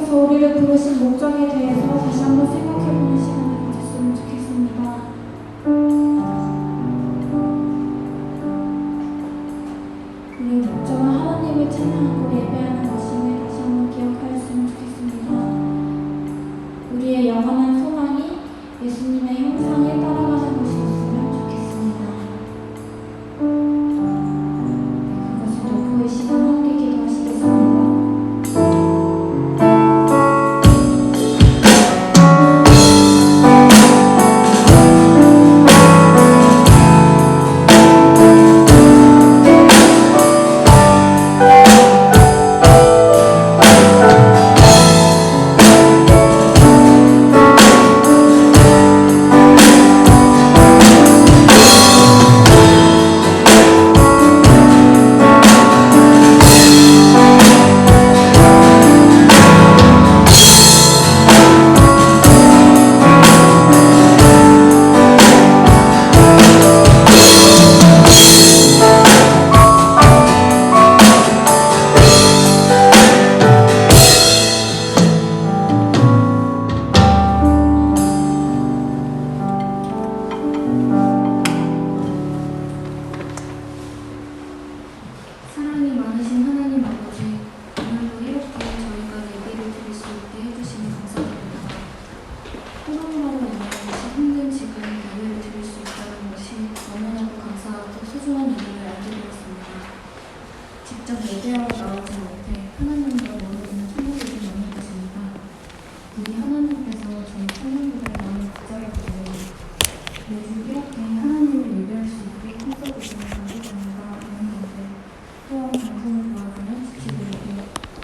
하나님께서 우리를 부르신 목적에 대해서 다시 한번 생각해보는 시간을 가졌으면 좋겠습니다. 우리의 목적은 하나님을 찬양하고 예배하는 것임을 다시 한번 기억하였으면 좋겠습니다. 우리의 영원한 소망이 예수님의 형상에 따라가는 것이었으면 좋겠습니다. 그것을 놓고 이 시간 함께 기도하시겠습니다. 사랑이 많으신 하나님 아버지, 오늘도 이렇게 저희가 예배를 드릴 수 있게 해주시니 감사드립니다. 코로나로 인해 힘든 지금 예배를 드릴 수 있다는 것이 너무나도 감사하고 소중한 일을 알게 되었습니다. 직접 예배하러 나오지 못해 하나님과 멀어지는 성도들이 많은 것입니다. 우리 하나님께서 저희 성도들의 마음을 붙잡아주세요. 매주 이렇게 하나님을 예배할 수 있게 힘써주시는 관계자님과 이런분들 또한 방송을 도와주는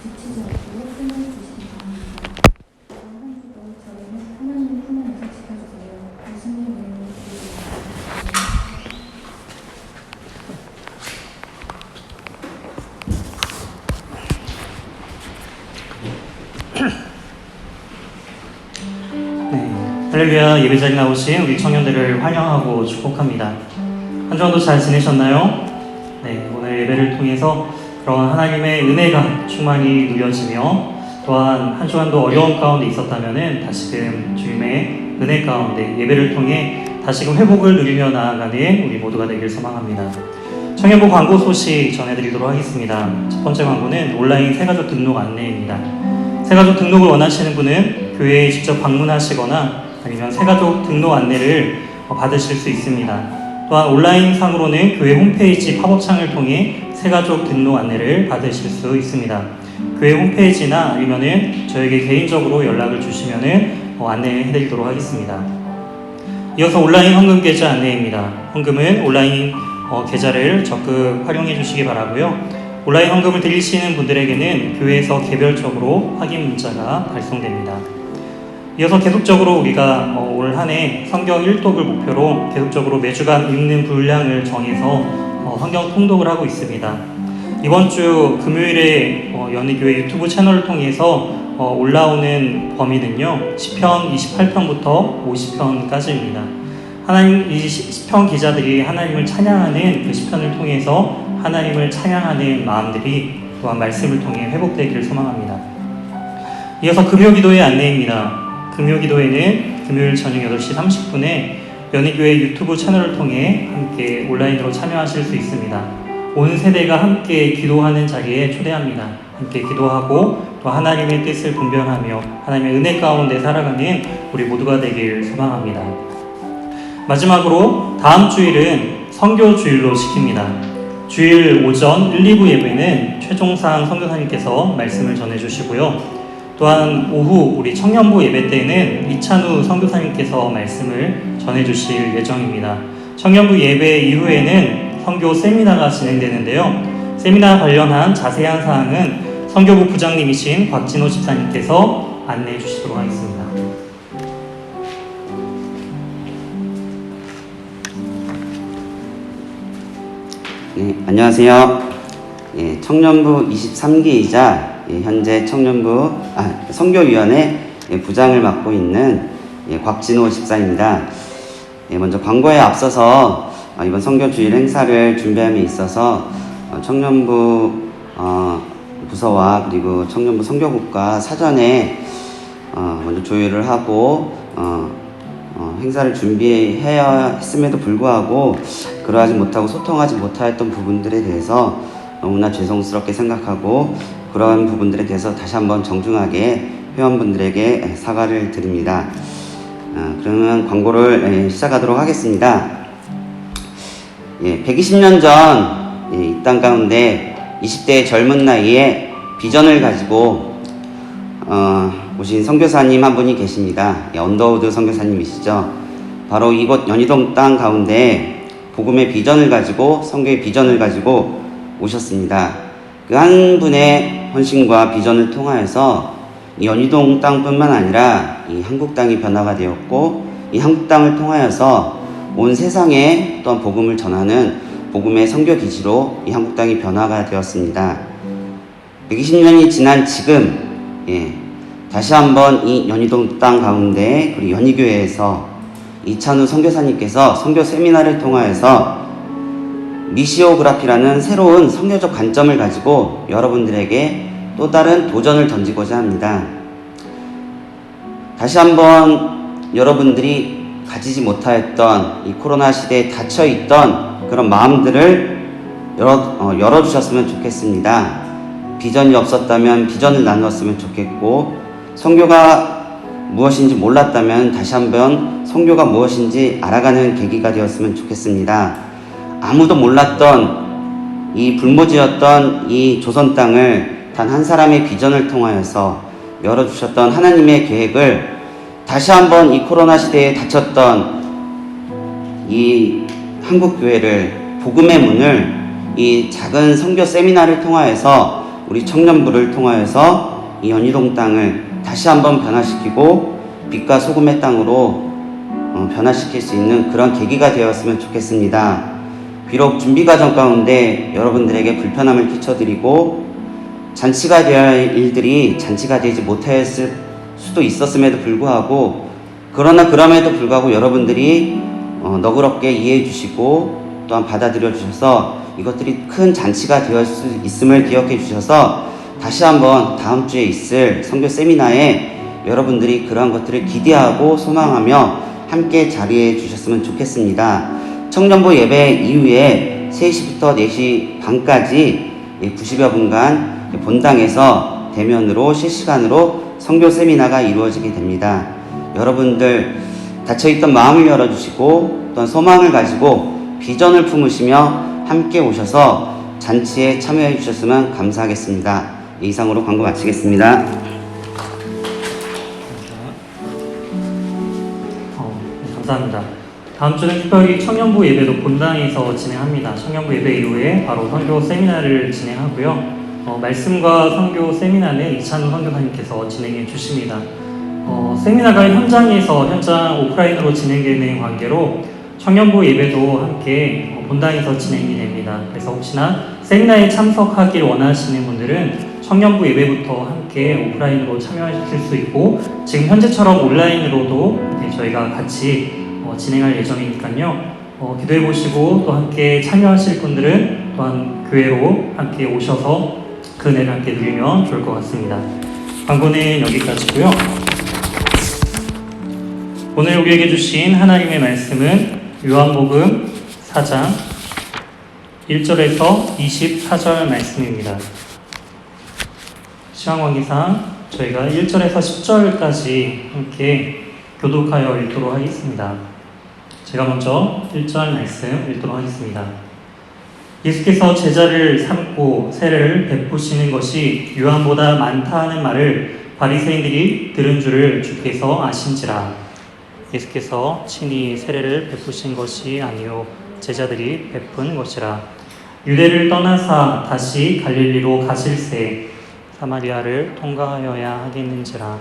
지치지 않고 힘을 주시기 바랍니다. 이번 한 주도 저희는 하나님 품 안에서 지켜주세요. 예수님 이름으로 기도드립니다. 할렐루야. 예배 자리에 나오신 우리 청년들을 환영하고 축복합니다. 한 주간도 잘 지내셨나요? 네, 오늘 예배를 통해서 그런 하나님의 은혜가 충만히 누려지며 또한 한 주간도 어려운 가운데 있었다면 다시금 주님의 은혜 가운데 예배를 통해 다시금 회복을 누리며 나아가는 우리 모두가 되길 소망합니다. 청년부 광고 소식 전해드리도록 하겠습니다. 첫 번째 광고는 온라인 새가족 등록 안내입니다. 새가족 등록을 원하시는 분은 교회에 직접 방문하시거나 아니면 새가족 등록 안내를 받으실 수 있습니다. 또한 온라인상으로는 교회 홈페이지 팝업창을 통해 새가족 등록 안내를 받으실 수 있습니다. 교회 홈페이지나 아니면은 저에게 개인적으로 연락을 주시면은 안내해드리도록 하겠습니다. 이어서 온라인 헌금 계좌 안내입니다. 헌금은 온라인 계좌를 적극 활용해 주시기 바라고요. 온라인 헌금을 드리시는 분들에게는 교회에서 개별적으로 확인 문자가 발송됩니다. 이어서 계속적으로 우리가 올 한 해 성경 1독을 목표로 계속적으로 매주간 읽는 분량을 정해서 성경 통독을 하고 있습니다. 이번 주 금요일에 연희교회 유튜브 채널을 통해서 올라오는 범위는요, 시편 28편부터 50편까지입니다. 하나님, 이 시편 기자들이 하나님을 찬양하는 그 시편을 통해서 하나님을 찬양하는 마음들이 또한 말씀을 통해 회복되기를 소망합니다. 이어서 금요기도의 안내입니다. 금요기도에는 금요일 저녁 8시 30분에 연희교회 유튜브 채널을 통해 함께 온라인으로 참여하실 수 있습니다. 온 세대가 함께 기도하는 자리에 초대합니다. 함께 기도하고 또 하나님의 뜻을 분별하며 하나님의 은혜 가운데 살아가는 우리 모두가 되길 소망합니다. 마지막으로 다음 주일은 선교 주일로 지킵니다. 주일 오전 1, 2부 예배는 최종상 선교사님께서 말씀을 전해주시고요. 또한 오후 우리 청년부 예배 때는 이찬우 선교사님께서 말씀을 전해주실 예정입니다. 청년부 예배 이후에는 선교 세미나가 진행되는데요. 세미나 관련한 자세한 사항은 선교부 부장님이신 곽진호 집사님께서 안내해 주시도록 하겠습니다. 네, 안녕하세요. 청년부 23기이자 현재 선교위원회 부장을 맡고 있는 곽진호 집사입니다. 먼저 광고에 앞서서 이번 선교주일 행사를 준비함에 있어서 청년부 부서와 그리고 청년부 선교국과 사전에 먼저 조율을 하고 행사를 준비해야 했음에도 불구하고 그러하지 못하고 소통하지 못하였던 부분들에 대해서 너무나 죄송스럽게 생각하고 그러한 부분들에 대해서 다시 한번 정중하게 회원분들에게 사과를 드립니다. 그러면 광고를 시작하도록 하겠습니다. 120년 전 이 땅 가운데 20대의 젊은 나이에 비전을 가지고 오신 선교사님 한 분이 계십니다. 언더우드 선교사님이시죠. 바로 이곳 연희동 땅 가운데 복음의 비전을 가지고 선교의 비전을 가지고 오셨습니다. 그 한 분의 헌신과 비전을 통하여서 이 연희동 땅뿐만 아니라 이 한국 땅이 변화가 되었고 이 한국 땅을 통하여서 온 세상에 또한 복음을 전하는 복음의 선교 기지로 이 한국 땅이 변화가 되었습니다. 120년이 지난 지금 다시 한번 이 연희동 땅 가운데 그리고 연희교회에서 이찬우 선교사님께서 선교 세미나를 통하여서 미시오그라피라는 새로운 선교적 관점을 가지고 여러분들에게 또 다른 도전을 던지고자 합니다. 다시 한번 여러분들이 가지지 못하였던 이 코로나 시대에 닫혀있던 그런 마음들을 열어주셨으면 좋겠습니다. 비전이 없었다면 비전을 나누었으면 좋겠고 선교가 무엇인지 몰랐다면 다시 한번 선교가 무엇인지 알아가는 계기가 되었으면 좋겠습니다. 아무도 몰랐던 이 불모지였던 이 조선 땅을 단 한 사람의 비전을 통하여서 열어주셨던 하나님의 계획을 다시 한번 이 코로나 시대에 닫혔던 이 한국교회를 복음의 문을 이 작은 선교 세미나를 통하여서 우리 청년부를 통하여서 이 연희동 땅을 다시 한번 변화시키고 빛과 소금의 땅으로 변화시킬 수 있는 그런 계기가 되었으면 좋겠습니다. 비록 준비 과정 가운데 여러분들에게 불편함을 끼쳐드리고 잔치가 되어야 할 일들이 잔치가 되지 못하였을 수도 있었음에도 불구하고 그러나 그럼에도 불구하고 여러분들이 너그럽게 이해해 주시고 또한 받아들여 주셔서 이것들이 큰 잔치가 되었을 수 있음을 기억해 주셔서 다시 한번 다음 주에 있을 선교 세미나에 여러분들이 그러한 것들을 기대하고 소망하며 함께 자리해 주셨으면 좋겠습니다. 청년부 예배 이후에 3시부터 4시 반까지 90여 분간 본당에서 대면으로 실시간으로 선교 세미나가 이루어지게 됩니다. 여러분들 닫혀있던 마음을 열어주시고 또한 소망을 가지고 비전을 품으시며 함께 오셔서 잔치에 참여해 주셨으면 감사하겠습니다. 이상으로 광고 마치겠습니다. 감사합니다. 다음 주는 특별히 청년부 예배도 본당에서 진행합니다. 청년부 예배 이후에 바로 선교 세미나를 진행하고요. 말씀과 선교 세미나는 이찬우 선교사님께서 진행해 주십니다. 세미나가 현장 오프라인으로 진행되는 관계로 청년부 예배도 함께 본당에서 진행이 됩니다. 그래서 혹시나 세미나에 참석하길 원하시는 분들은 청년부 예배부터 함께 오프라인으로 참여하실 수 있고 지금 현재처럼 온라인으로도 저희가 같이 진행할 예정이니까요. 기도해 보시고 또 함께 참여하실 분들은 또한 교회로 함께 오셔서 그 은혜를 함께 누리면 좋을 것 같습니다. 광고는 여기까지고요. 오늘 우리에게 주신 하나님의 말씀은 요한복음 4장 1절에서 24절 말씀입니다. 시간 관계상 저희가 1절에서 10절까지 함께 교독하여 읽도록 하겠습니다. 제가 먼저 1절 말씀 읽도록 하겠습니다. 예수께서 제자를 삼고 세례를 베푸시는 것이 요한보다 많다 하는 말을 바리새인들이 들은 줄을 주께서 아신지라. 예수께서 친히 세례를 베푸신 것이 아니요 제자들이 베푼 것이라. 유대를 떠나사 다시 갈릴리로 가실새 사마리아를 통과하여야 하겠는지라.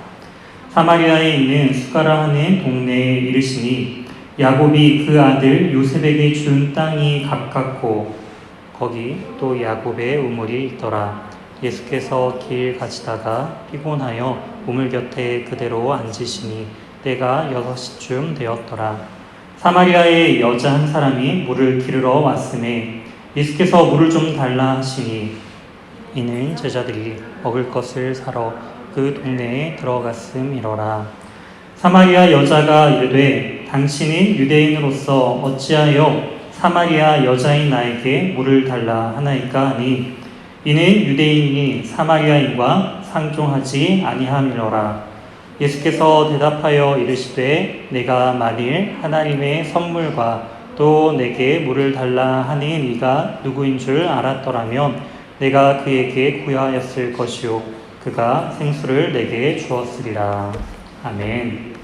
사마리아에 있는 수가라 하는 동네에 이르시니 야곱이 그 아들 요셉에게 준 땅이 가깝고 거기 또 야곱의 우물이 있더라. 예수께서 길 가시다가 피곤하여 우물 곁에 그대로 앉으시니 때가 6시쯤 되었더라. 사마리아의 여자 한 사람이 물을 기르러 왔음에 예수께서 물을 좀 달라 하시니 이는 제자들이 먹을 것을 사러 그 동네에 들어갔음이러라. 사마리아 여자가 이르되 당신은 유대인으로서 어찌하여 사마리아 여자인 나에게 물을 달라 하나이까 하니 이는 유대인이 사마리아인과 상종하지 아니함이러라. 예수께서 대답하여 이르시되 내가 만일 하나님의 선물과 또 내게 물을 달라 하는 이가 누구인 줄 알았더라면 내가 그에게 구하였을 것이요 그가 생수를 내게 주었으리라. 아멘.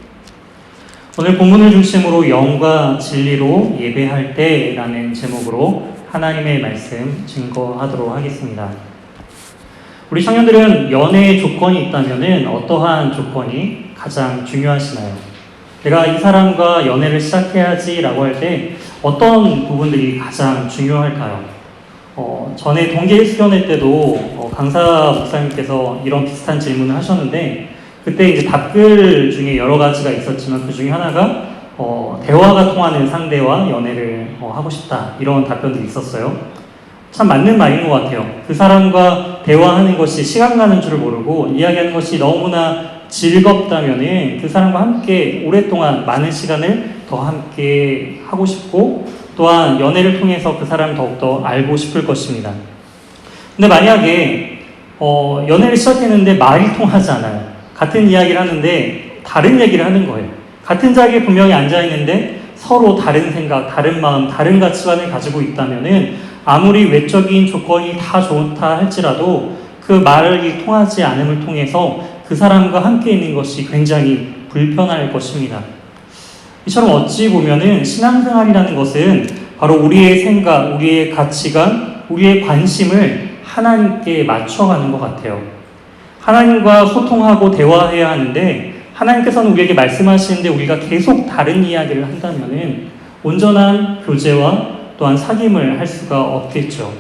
오늘 본문을 중심으로 영과 진리로 예배할 때라는 제목으로 하나님의 말씀 증거하도록 하겠습니다. 우리 청년들은 연애의 조건이 있다면 어떠한 조건이 가장 중요하시나요? 내가 이 사람과 연애를 시작해야지라고 할 때 어떤 부분들이 가장 중요할까요? 전에 동계 수련회 때도 강사 목사님께서 이런 비슷한 질문을 하셨는데 그때 이제 답글 중에 여러 가지가 있었지만 그 중에 하나가 대화가 통하는 상대와 연애를 하고 싶다 이런 답변들이 있었어요. 참 맞는 말인 것 같아요. 그 사람과 대화하는 것이 시간 가는 줄 모르고 이야기하는 것이 너무나 즐겁다면은 그 사람과 함께 오랫동안 많은 시간을 더 함께 하고 싶고 또한 연애를 통해서 그 사람을 더욱더 알고 싶을 것입니다. 근데 만약에 연애를 시작했는데 말이 통하지 않아요. 같은 이야기를 하는데 다른 얘기를 하는 거예요. 같은 자리에 분명히 앉아있는데 서로 다른 생각, 다른 마음, 다른 가치관을 가지고 있다면은 아무리 외적인 조건이 다 좋다 할지라도 그 말이 통하지 않음을 통해서 그 사람과 함께 있는 것이 굉장히 불편할 것입니다. 이처럼 어찌 보면은 신앙생활이라는 것은 바로 우리의 생각, 우리의 가치관, 우리의 관심을 하나님께 맞춰가는 것 같아요. 하나님과 소통하고 대화해야 하는데 하나님께서는 우리에게 말씀하시는데 우리가 계속 다른 이야기를 한다면은 온전한 교제와 또한 사귐을 할 수가 없겠죠.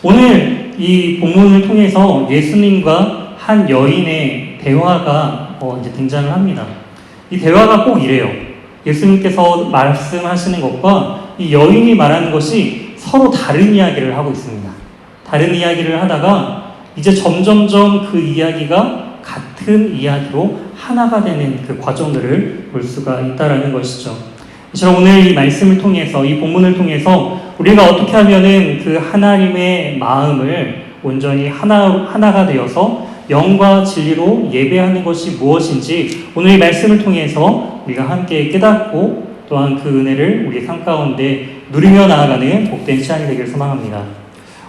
오늘 이 본문을 통해서 예수님과 한 여인의 대화가 이제 등장을 합니다. 이 대화가 꼭 이래요. 예수님께서 말씀하시는 것과 이 여인이 말하는 것이 서로 다른 이야기를 하고 있습니다. 다른 이야기를 하다가 이제 점점점 그 이야기가 같은 이야기로 하나가 되는 그 과정들을 볼 수가 있다라는 것이죠. 그래서 오늘 이 말씀을 통해서 이 본문을 통해서 우리가 어떻게 하면은 그 하나님의 마음을 온전히 하나가 되어서 영과 진리로 예배하는 것이 무엇인지 오늘 이 말씀을 통해서 우리가 함께 깨닫고 또한 그 은혜를 우리 삶 가운데 누리며 나아가는 복된 시간이 되기를 소망합니다.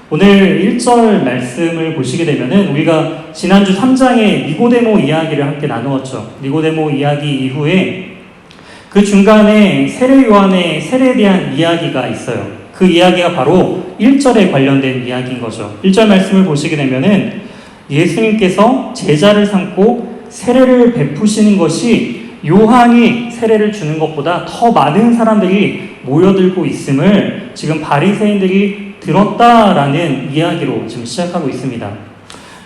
오늘 1절 말씀을 보시게 되면은 우리가 지난주 3장의 니고데모 이야기를 함께 나누었죠. 니고데모 이야기 이후에 그 중간에 세례 요한의 세례에 대한 이야기가 있어요. 그 이야기가 바로 1절에 관련된 이야기인 거죠. 1절 말씀을 보시게 되면은 예수님께서 제자를 삼고 세례를 베푸시는 것이 요한이 세례를 주는 것보다 더 많은 사람들이 모여들고 있음을 지금 바리새인들이 들었다라는 이야기로 지금 시작하고 있습니다.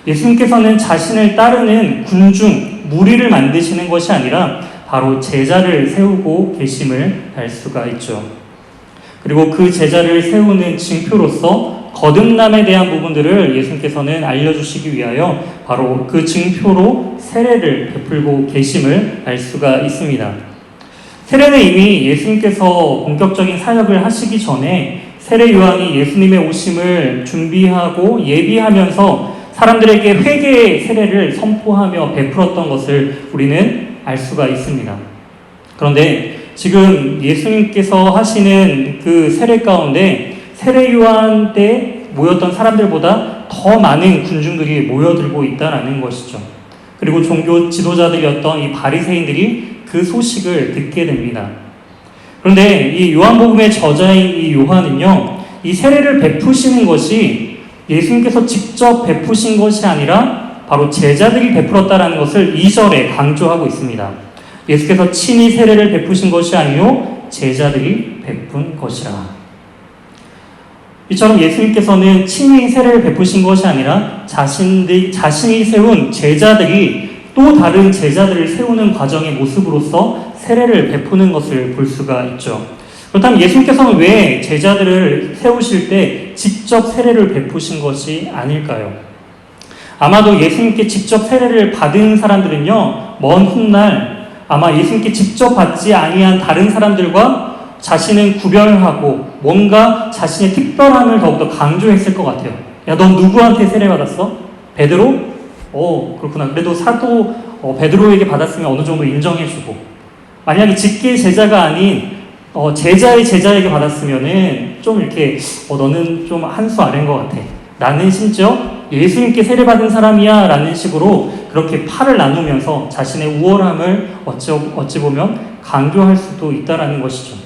예수님께서는 자신을 따르는 군중, 무리를 만드시는 것이 아니라 바로 제자를 세우고 계심을 알 수가 있죠. 그리고 그 제자를 세우는 징표로서 거듭남에 대한 부분들을 예수님께서는 알려주시기 위하여 바로 그 징표로 세례를 베풀고 계심을 알 수가 있습니다. 세례는 이미 예수님께서 본격적인 사역을 하시기 전에 세례 요한이 예수님의 오심을 준비하고 예비하면서 사람들에게 회개의 세례를 선포하며 베풀었던 것을 우리는 알 수가 있습니다. 그런데 지금 예수님께서 하시는 그 세례 가운데 세례 요한 때 모였던 사람들보다 더 많은 군중들이 모여들고 있다는 것이죠. 그리고 종교 지도자들이었던 이 바리새인들이 그 소식을 듣게 됩니다. 그런데 이 요한복음의 저자인 이 요한은요, 이 세례를 베푸시는 것이 예수님께서 직접 베푸신 것이 아니라 바로 제자들이 베풀었다라는 것을 2절에 강조하고 있습니다. 예수께서 친히 세례를 베푸신 것이 아니요 제자들이 베푼 것이라. 이처럼 예수님께서는 친히 세례를 베푸신 것이 아니라 자신이 세운 제자들이 또 다른 제자들을 세우는 과정의 모습으로서 세례를 베푸는 것을 볼 수가 있죠. 그렇다면 예수님께서는 왜 제자들을 세우실 때 직접 세례를 베푸신 것이 아닐까요? 아마도 예수님께 직접 세례를 받은 사람들은요, 먼 훗날 아마 예수님께 직접 받지 아니한 다른 사람들과 자신은 구별하고 뭔가 자신의 특별함을 더욱더 강조했을 것 같아요. 야, 넌 누구한테 세례 받았어? 베드로? 그렇구나. 그래도 사도 베드로에게 받았으면 어느 정도 인정해주고, 만약에 직계 제자가 아닌 제자의 제자에게 받았으면은 좀 이렇게 너는 좀 한 수 아래인 것 같아. 나는 심지어 예수님께 세례받은 사람이야 라는 식으로 그렇게 팔을 나누면서 자신의 우월함을 어찌 보면 강조할 수도 있다라는 것이죠.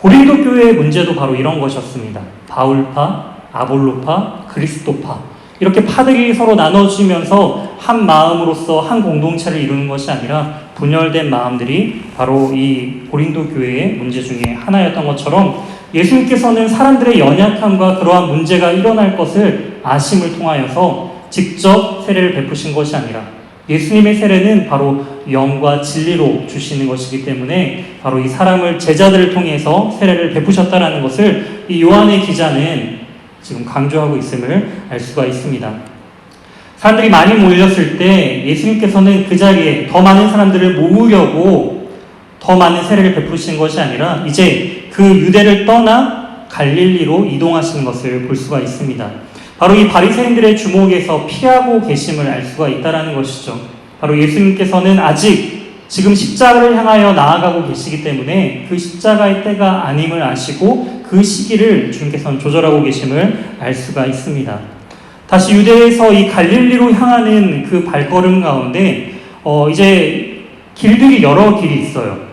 고린도 교회의 문제도 바로 이런 것이었습니다. 바울파, 아볼로파, 그리스도파, 이렇게 파들이 서로 나눠지면서 한 마음으로서 한 공동체를 이루는 것이 아니라 분열된 마음들이 바로 이 고린도 교회의 문제 중에 하나였던 것처럼, 예수님께서는 사람들의 연약함과 그러한 문제가 일어날 것을 아심을 통하여서 직접 세례를 베푸신 것이 아니라 예수님의 세례는 바로 영과 진리로 주시는 것이기 때문에 바로 이 사람을, 제자들을 통해서 세례를 베푸셨다라는 것을 이 요한의 기자는 지금 강조하고 있음을 알 수가 있습니다. 사람들이 많이 모였을 때 예수님께서는 그 자리에 더 많은 사람들을 모으려고 더 많은 세례를 베푸신 것이 아니라 이제 그 유대를 떠나 갈릴리로 이동하시는 것을 볼 수가 있습니다. 바로 이 바리새인들의 주목에서 피하고 계심을 알 수가 있다는 것이죠. 바로 예수님께서는 아직 지금 십자가를 향하여 나아가고 계시기 때문에 그 십자가의 때가 아님을 아시고 그 시기를 주님께서는 조절하고 계심을 알 수가 있습니다. 다시 유대에서 이 갈릴리로 향하는 그 발걸음 가운데 이제 길들이 여러 길이 있어요.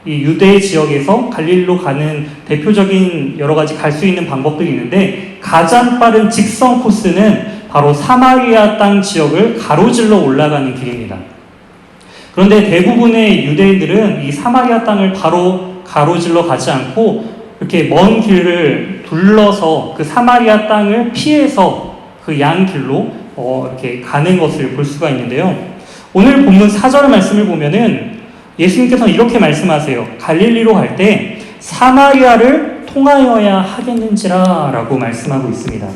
이 유대 지역에서 갈릴리로 가는 대표적인 여러 가지 갈 수 있는 방법들이 있는데, 가장 빠른 직선 코스는 바로 사마리아 땅 지역을 가로질러 올라가는 길입니다. 그런데 대부분의 유대인들은 이 사마리아 땅을 바로 가로질러 가지 않고 이렇게 먼 길을 둘러서 그 사마리아 땅을 피해서 그 양길로 이렇게 가는 것을 볼 수가 있는데요. 오늘 본문 4절 말씀을 보면은 예수님께서는 이렇게 말씀하세요. 갈릴리로 갈 때 사마리아를 통하여야 하겠는지라 라고 말씀하고 있습니다.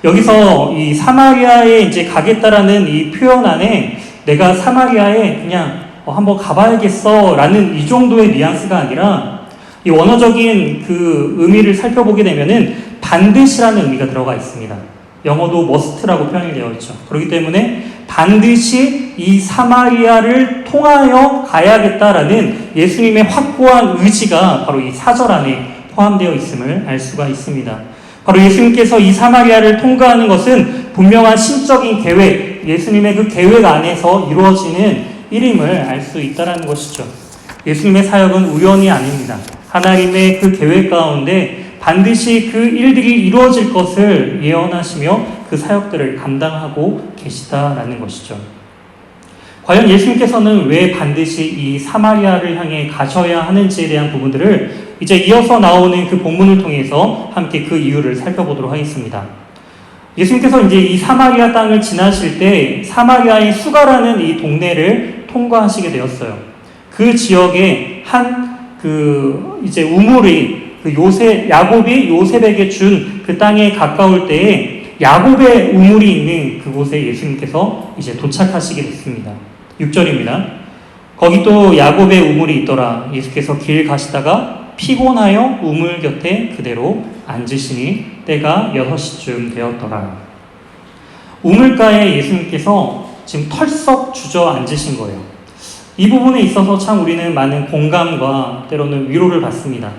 여기서 이 사마리아에 이제 가겠다라는 이 표현 안에 내가 사마리아에 그냥 한번 가봐야겠어 라는 이 정도의 뉘앙스가 아니라 이 원어적인 그 의미를 살펴보게 되면은 반드시라는 의미가 들어가 있습니다. 영어도 must라고 표현이 되어 있죠. 그렇기 때문에 반드시 이 사마리아를 통하여 가야겠다라는 예수님의 확고한 의지가 바로 이 4절 안에 포함되어 있음을 알 수가 있습니다. 바로 예수님께서 이 사마리아를 통과하는 것은 분명한 신적인 계획, 예수님의 그 계획 안에서 이루어지는 일임을 알 수 있다는 것이죠. 예수님의 사역은 우연이 아닙니다. 하나님의 그 계획 가운데 반드시 그 일들이 이루어질 것을 예언하시며 그 사역들을 감당하고 계시다라는 것이죠. 과연 예수님께서는 왜 반드시 이 사마리아를 향해 가셔야 하는지에 대한 부분들을 이제 이어서 나오는 그 본문을 통해서 함께 그 이유를 살펴보도록 하겠습니다. 예수님께서 이제 이 사마리아 땅을 지나실 때 사마리아의 수가라는 이 동네를 통과하시게 되었어요. 그 지역에 이제 우물이 야곱이 요셉에게 준 그 땅에 가까울 때에 야곱의 우물이 있는 그곳에 예수님께서 이제 도착하시게 됐습니다. 6절입니다. 거기 또 야곱의 우물이 있더라. 예수께서 길 가시다가 피곤하여 우물 곁에 그대로 앉으시니 때가 6시쯤 되었더라. 우물가에 예수님께서 지금 털썩 주저앉으신 거예요. 이 부분에 있어서 참 우리는 많은 공감과 때로는 위로를 받습니다.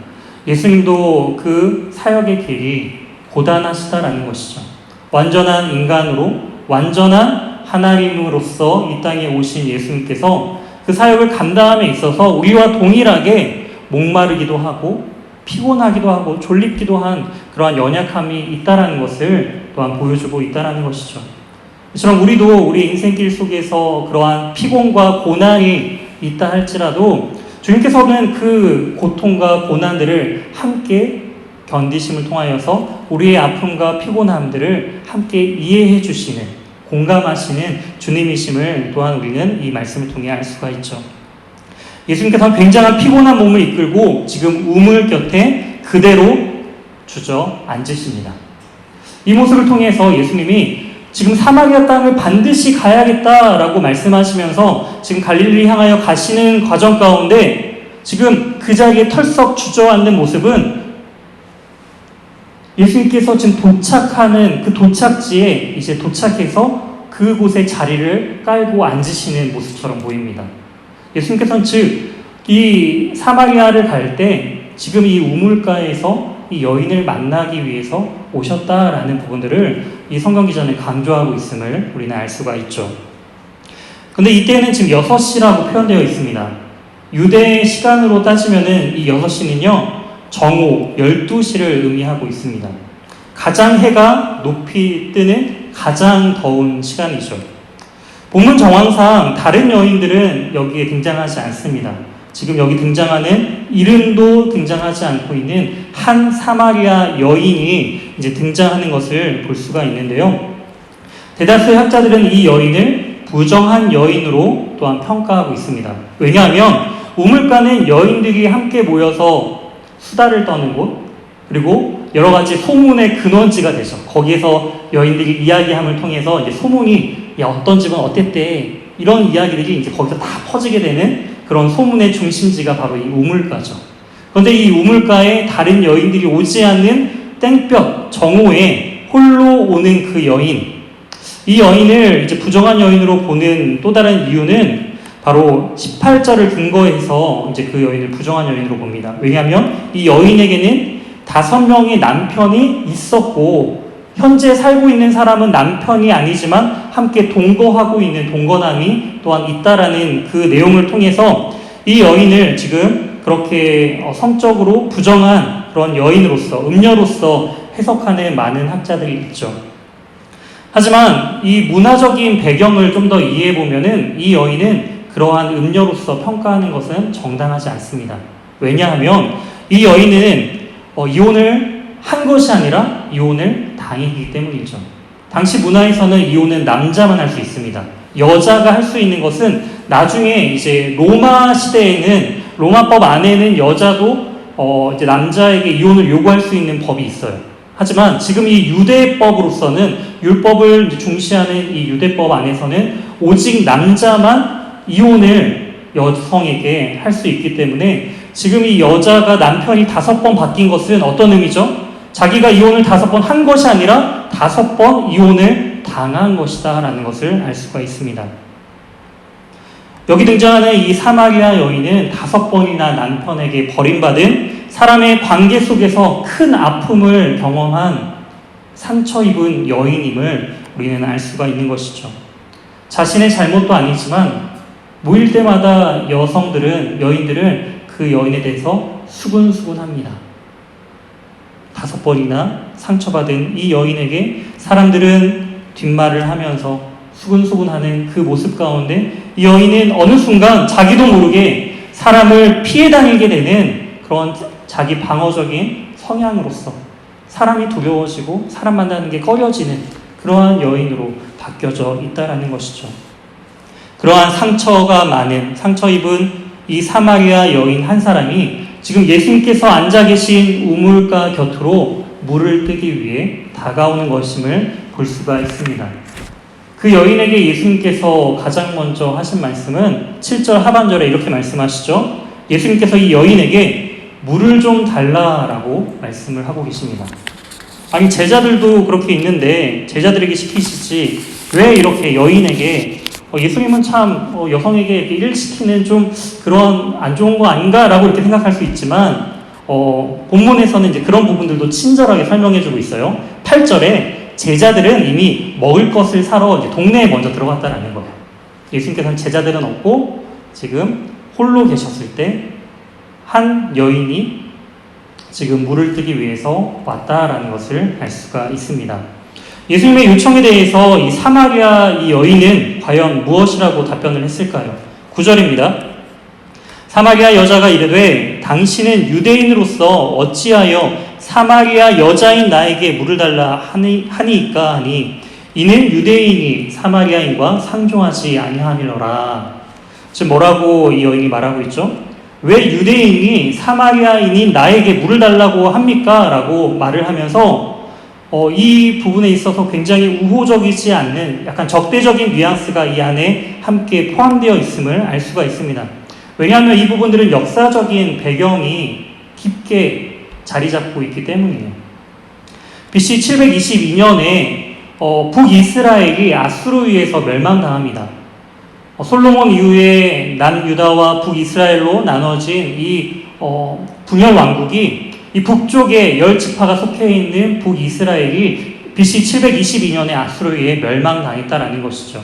예수님도 그 사역의 길이 고단하시다라는 것이죠. 완전한 인간으로, 완전한 하나님으로서 이 땅에 오신 예수님께서 그 사역을 감당함에 있어서 우리와 동일하게 목마르기도 하고 피곤하기도 하고 졸립기도 한 그러한 연약함이 있다라는 것을 또한 보여주고 있다라는 것이죠. 그처럼 우리도 우리 인생길 속에서 그러한 피곤과 고난이 있다 할지라도 주님께서는 그 고통과 고난들을 함께 견디심을 통하여서 우리의 아픔과 피곤함들을 함께 이해해 주시는, 공감하시는 주님이심을 또한 우리는 이 말씀을 통해 알 수가 있죠. 예수님께서는 굉장한 피곤한 몸을 이끌고 지금 우물 곁에 그대로 주저앉으십니다. 이 모습을 통해서 예수님이 지금 사마리아 땅을 반드시 가야겠다라고 말씀하시면서 지금 갈릴리 향하여 가시는 과정 가운데 지금 그 자리에 털썩 주저앉는 모습은 예수님께서 지금 도착하는 그 도착지에 이제 도착해서 그곳에 자리를 깔고 앉으시는 모습처럼 보입니다. 예수님께서는 즉 이 사마리아를 갈 때 지금 이 우물가에서 이 여인을 만나기 위해서 오셨다라는 부분들을 이 성경 기자는 강조하고 있음을 우리는 알 수가 있죠. 근데 이때는 지금 6시라고 표현되어 있습니다. 유대 시간으로 따지면은 이 6시는요, 정오 12시를 의미하고 있습니다. 가장 해가 높이 뜨는 가장 더운 시간이죠. 본문 정황상 다른 여인들은 여기에 등장하지 않습니다. 지금 여기 등장하는 이름도 등장하지 않고 있는 한 사마리아 여인이 이제 등장하는 것을 볼 수가 있는데요. 대다수의 학자들은 이 여인을 부정한 여인으로 또한 평가하고 있습니다. 왜냐하면 우물가는 여인들이 함께 모여서 수다를 떠는 곳, 그리고 여러 가지 소문의 근원지가 되죠. 거기에서 여인들이 이야기함을 통해서 이제 소문이 야 어떤 집은 어땠대 이런 이야기들이 이제 거기서 다 퍼지게 되는 그런 소문의 중심지가 바로 이 우물가죠. 그런데 이 우물가에 다른 여인들이 오지 않는 땡볕 정오에 홀로 오는 그 여인, 이 여인을 이제 부정한 여인으로 보는 또 다른 이유는 바로 18절을 근거해서 이제 그 여인을 부정한 여인으로 봅니다. 왜냐하면 이 여인에게는 5명의 남편이 있었고 현재 살고 있는 사람은 남편이 아니지만 함께 동거하고 있는 동거남이 또한 있다라는 그 내용을 통해서 이 여인을 지금 그렇게 성적으로 부정한 그런 여인으로서, 음녀로서 해석하는 많은 학자들이 있죠. 하지만 이 문화적인 배경을 좀 더 이해해 보면은 이 여인은 그러한 음녀로서 평가하는 것은 정당하지 않습니다. 왜냐하면 이 여인은 이혼을 한 것이 아니라 이혼을 당했기 때문이죠. 당시 문화에서는 이혼은 남자만 할 수 있습니다. 여자가 할 수 있는 것은 나중에 이제 로마 시대에는 로마법 안에는 여자도 이제 남자에게 이혼을 요구할 수 있는 법이 있어요. 하지만 지금 이 유대법으로서는 율법을 이제 중시하는 이 유대법 안에서는 오직 남자만 이혼을 여성에게 할 수 있기 때문에 지금 이 여자가 남편이 5번 바뀐 것은 어떤 의미죠? 자기가 이혼을 5번 한 것이 아니라 5번 이혼을 당한 것이다 라는 것을 알 수가 있습니다. 여기 등장하는 이 사마리아 여인은 5번이나 남편에게 버림받은 사람의 관계 속에서 큰 아픔을 경험한 상처 입은 여인임을 우리는 알 수가 있는 것이죠. 자신의 잘못도 아니지만 모일 때마다 여인들은 그 여인에 대해서 수근수근합니다. 5번이나 상처받은 이 여인에게 사람들은 뒷말을 하면서 수근수근하는 그 모습 가운데 이 여인은 어느 순간 자기도 모르게 사람을 피해 다니게 되는 그런 자기 방어적인 성향으로서 사람이 두려워지고 사람 만나는 게 꺼려지는 그러한 여인으로 바뀌어져 있다라는 것이죠. 그러한 상처 입은 이 사마리아 여인 한 사람이 지금 예수님께서 앉아 계신 우물가 곁으로 물을 뜨기 위해 다가오는 것임을 볼 수가 있습니다. 그 여인에게 예수님께서 가장 먼저 하신 말씀은 7절 하반절에 이렇게 말씀하시죠. 예수님께서 이 여인에게 물을 좀 달라라고 말씀을 하고 계십니다. 아니 제자들도 그렇게 있는데 제자들에게 시키시지 왜 이렇게 여인에게 예수님은 참 여성에게 일을 시키는 좀 그런 안 좋은 거 아닌가라고 이렇게 생각할 수 있지만 본문에서는 이제 그런 부분들도 친절하게 설명해주고 있어요. 8절에 제자들은 이미 먹을 것을 사러 이제 동네에 먼저 들어갔다라는 거예요. 예수님께서는 제자들은 없고 지금 홀로 계셨을 때 한 여인이 지금 물을 뜨기 위해서 왔다라는 것을 알 수가 있습니다. 예수님의 요청에 대해서 이 사마리아 이 여인은 과연 무엇이라고 답변을 했을까요? 9절입니다. 사마리아 여자가 이르되 당신은 유대인으로서 어찌하여 사마리아 여자인 나에게 물을 달라 하니까 하니 이는 유대인이 사마리아인과 상종하지 아니하니라. 지금 뭐라고 이 여인이 말하고 있죠? 왜 유대인이 사마리아인인 나에게 물을 달라고 합니까? 라고 말을 하면서 이 부분에 있어서 굉장히 우호적이지 않는 약간 적대적인 뉘앙스가 이 안에 함께 포함되어 있음을 알 수가 있습니다. 왜냐하면 이 부분들은 역사적인 배경이 깊게 자리 잡고 있기 때문이에요. BC 722년에 북이스라엘이 아수르에 의해서 멸망당합니다. 솔로몬 이후에 남유다와 북이스라엘로 나눠진 이 분열 왕국이 이 북쪽에 10지파가 속해 있는 북이스라엘이 BC 722년에 아수르에 의해 멸망당했다라는 것이죠.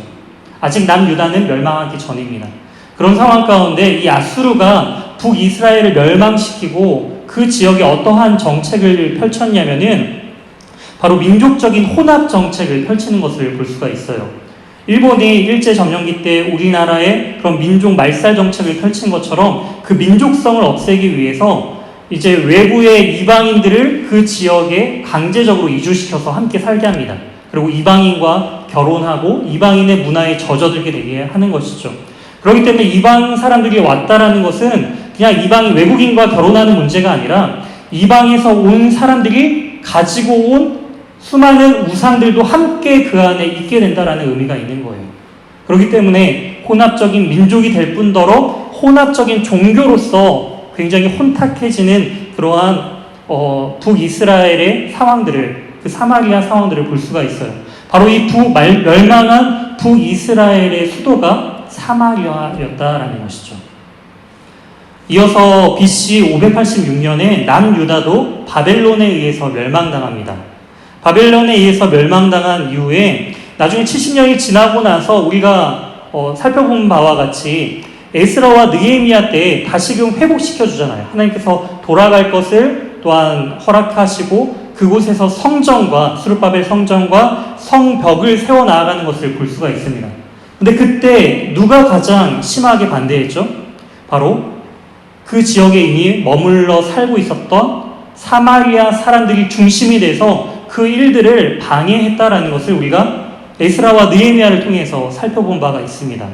아직 남유다는 멸망하기 전입니다. 그런 상황 가운데 이 아수르가 북이스라엘을 멸망시키고 그 지역에 어떠한 정책을 펼쳤냐면은 바로 민족적인 혼합 정책을 펼치는 것을 볼 수가 있어요. 일본이 일제점령기 때 우리나라에 그런 민족 말살 정책을 펼친 것처럼 그 민족성을 없애기 위해서 이제 외부의 이방인들을 그 지역에 강제적으로 이주시켜서 함께 살게 합니다. 그리고 이방인과 결혼하고 이방인의 문화에 젖어들게 되게 하는 것이죠. 그렇기 때문에 이방 사람들이 왔다라는 것은 그냥 이방인 외국인과 결혼하는 문제가 아니라 이방에서 온 사람들이 가지고 온 수많은 우상들도 함께 그 안에 있게 된다라는 의미가 있는 거예요. 그렇기 때문에 혼합적인 민족이 될 뿐더러 혼합적인 종교로서 굉장히 혼탁해지는 그러한 북이스라엘의 상황들을, 그 사마리아 상황들을 볼 수가 있어요. 바로 이 멸망한 북이스라엘의 수도가 사마리아였다라는 것이죠. 이어서 BC 586년에 남유다도 바벨론에 의해서 멸망당합니다. 바벨론에 의해서 멸망당한 이후에 나중에 70년이 지나고 나서 우리가 살펴본 바와 같이 에스라와 느헤미야 때 다시금 회복시켜 주잖아요. 하나님께서 돌아갈 것을 또한 허락하시고 그곳에서 성전과 스룹바벨 성전과 성벽을 세워 나아가는 것을 볼 수가 있습니다. 근데 그때 누가 가장 심하게 반대했죠? 바로 그 지역에 이미 머물러 살고 있었던 사마리아 사람들이 중심이 돼서 그 일들을 방해했다라는 것을 우리가 에스라와 느헤미야를 통해서 살펴본 바가 있습니다.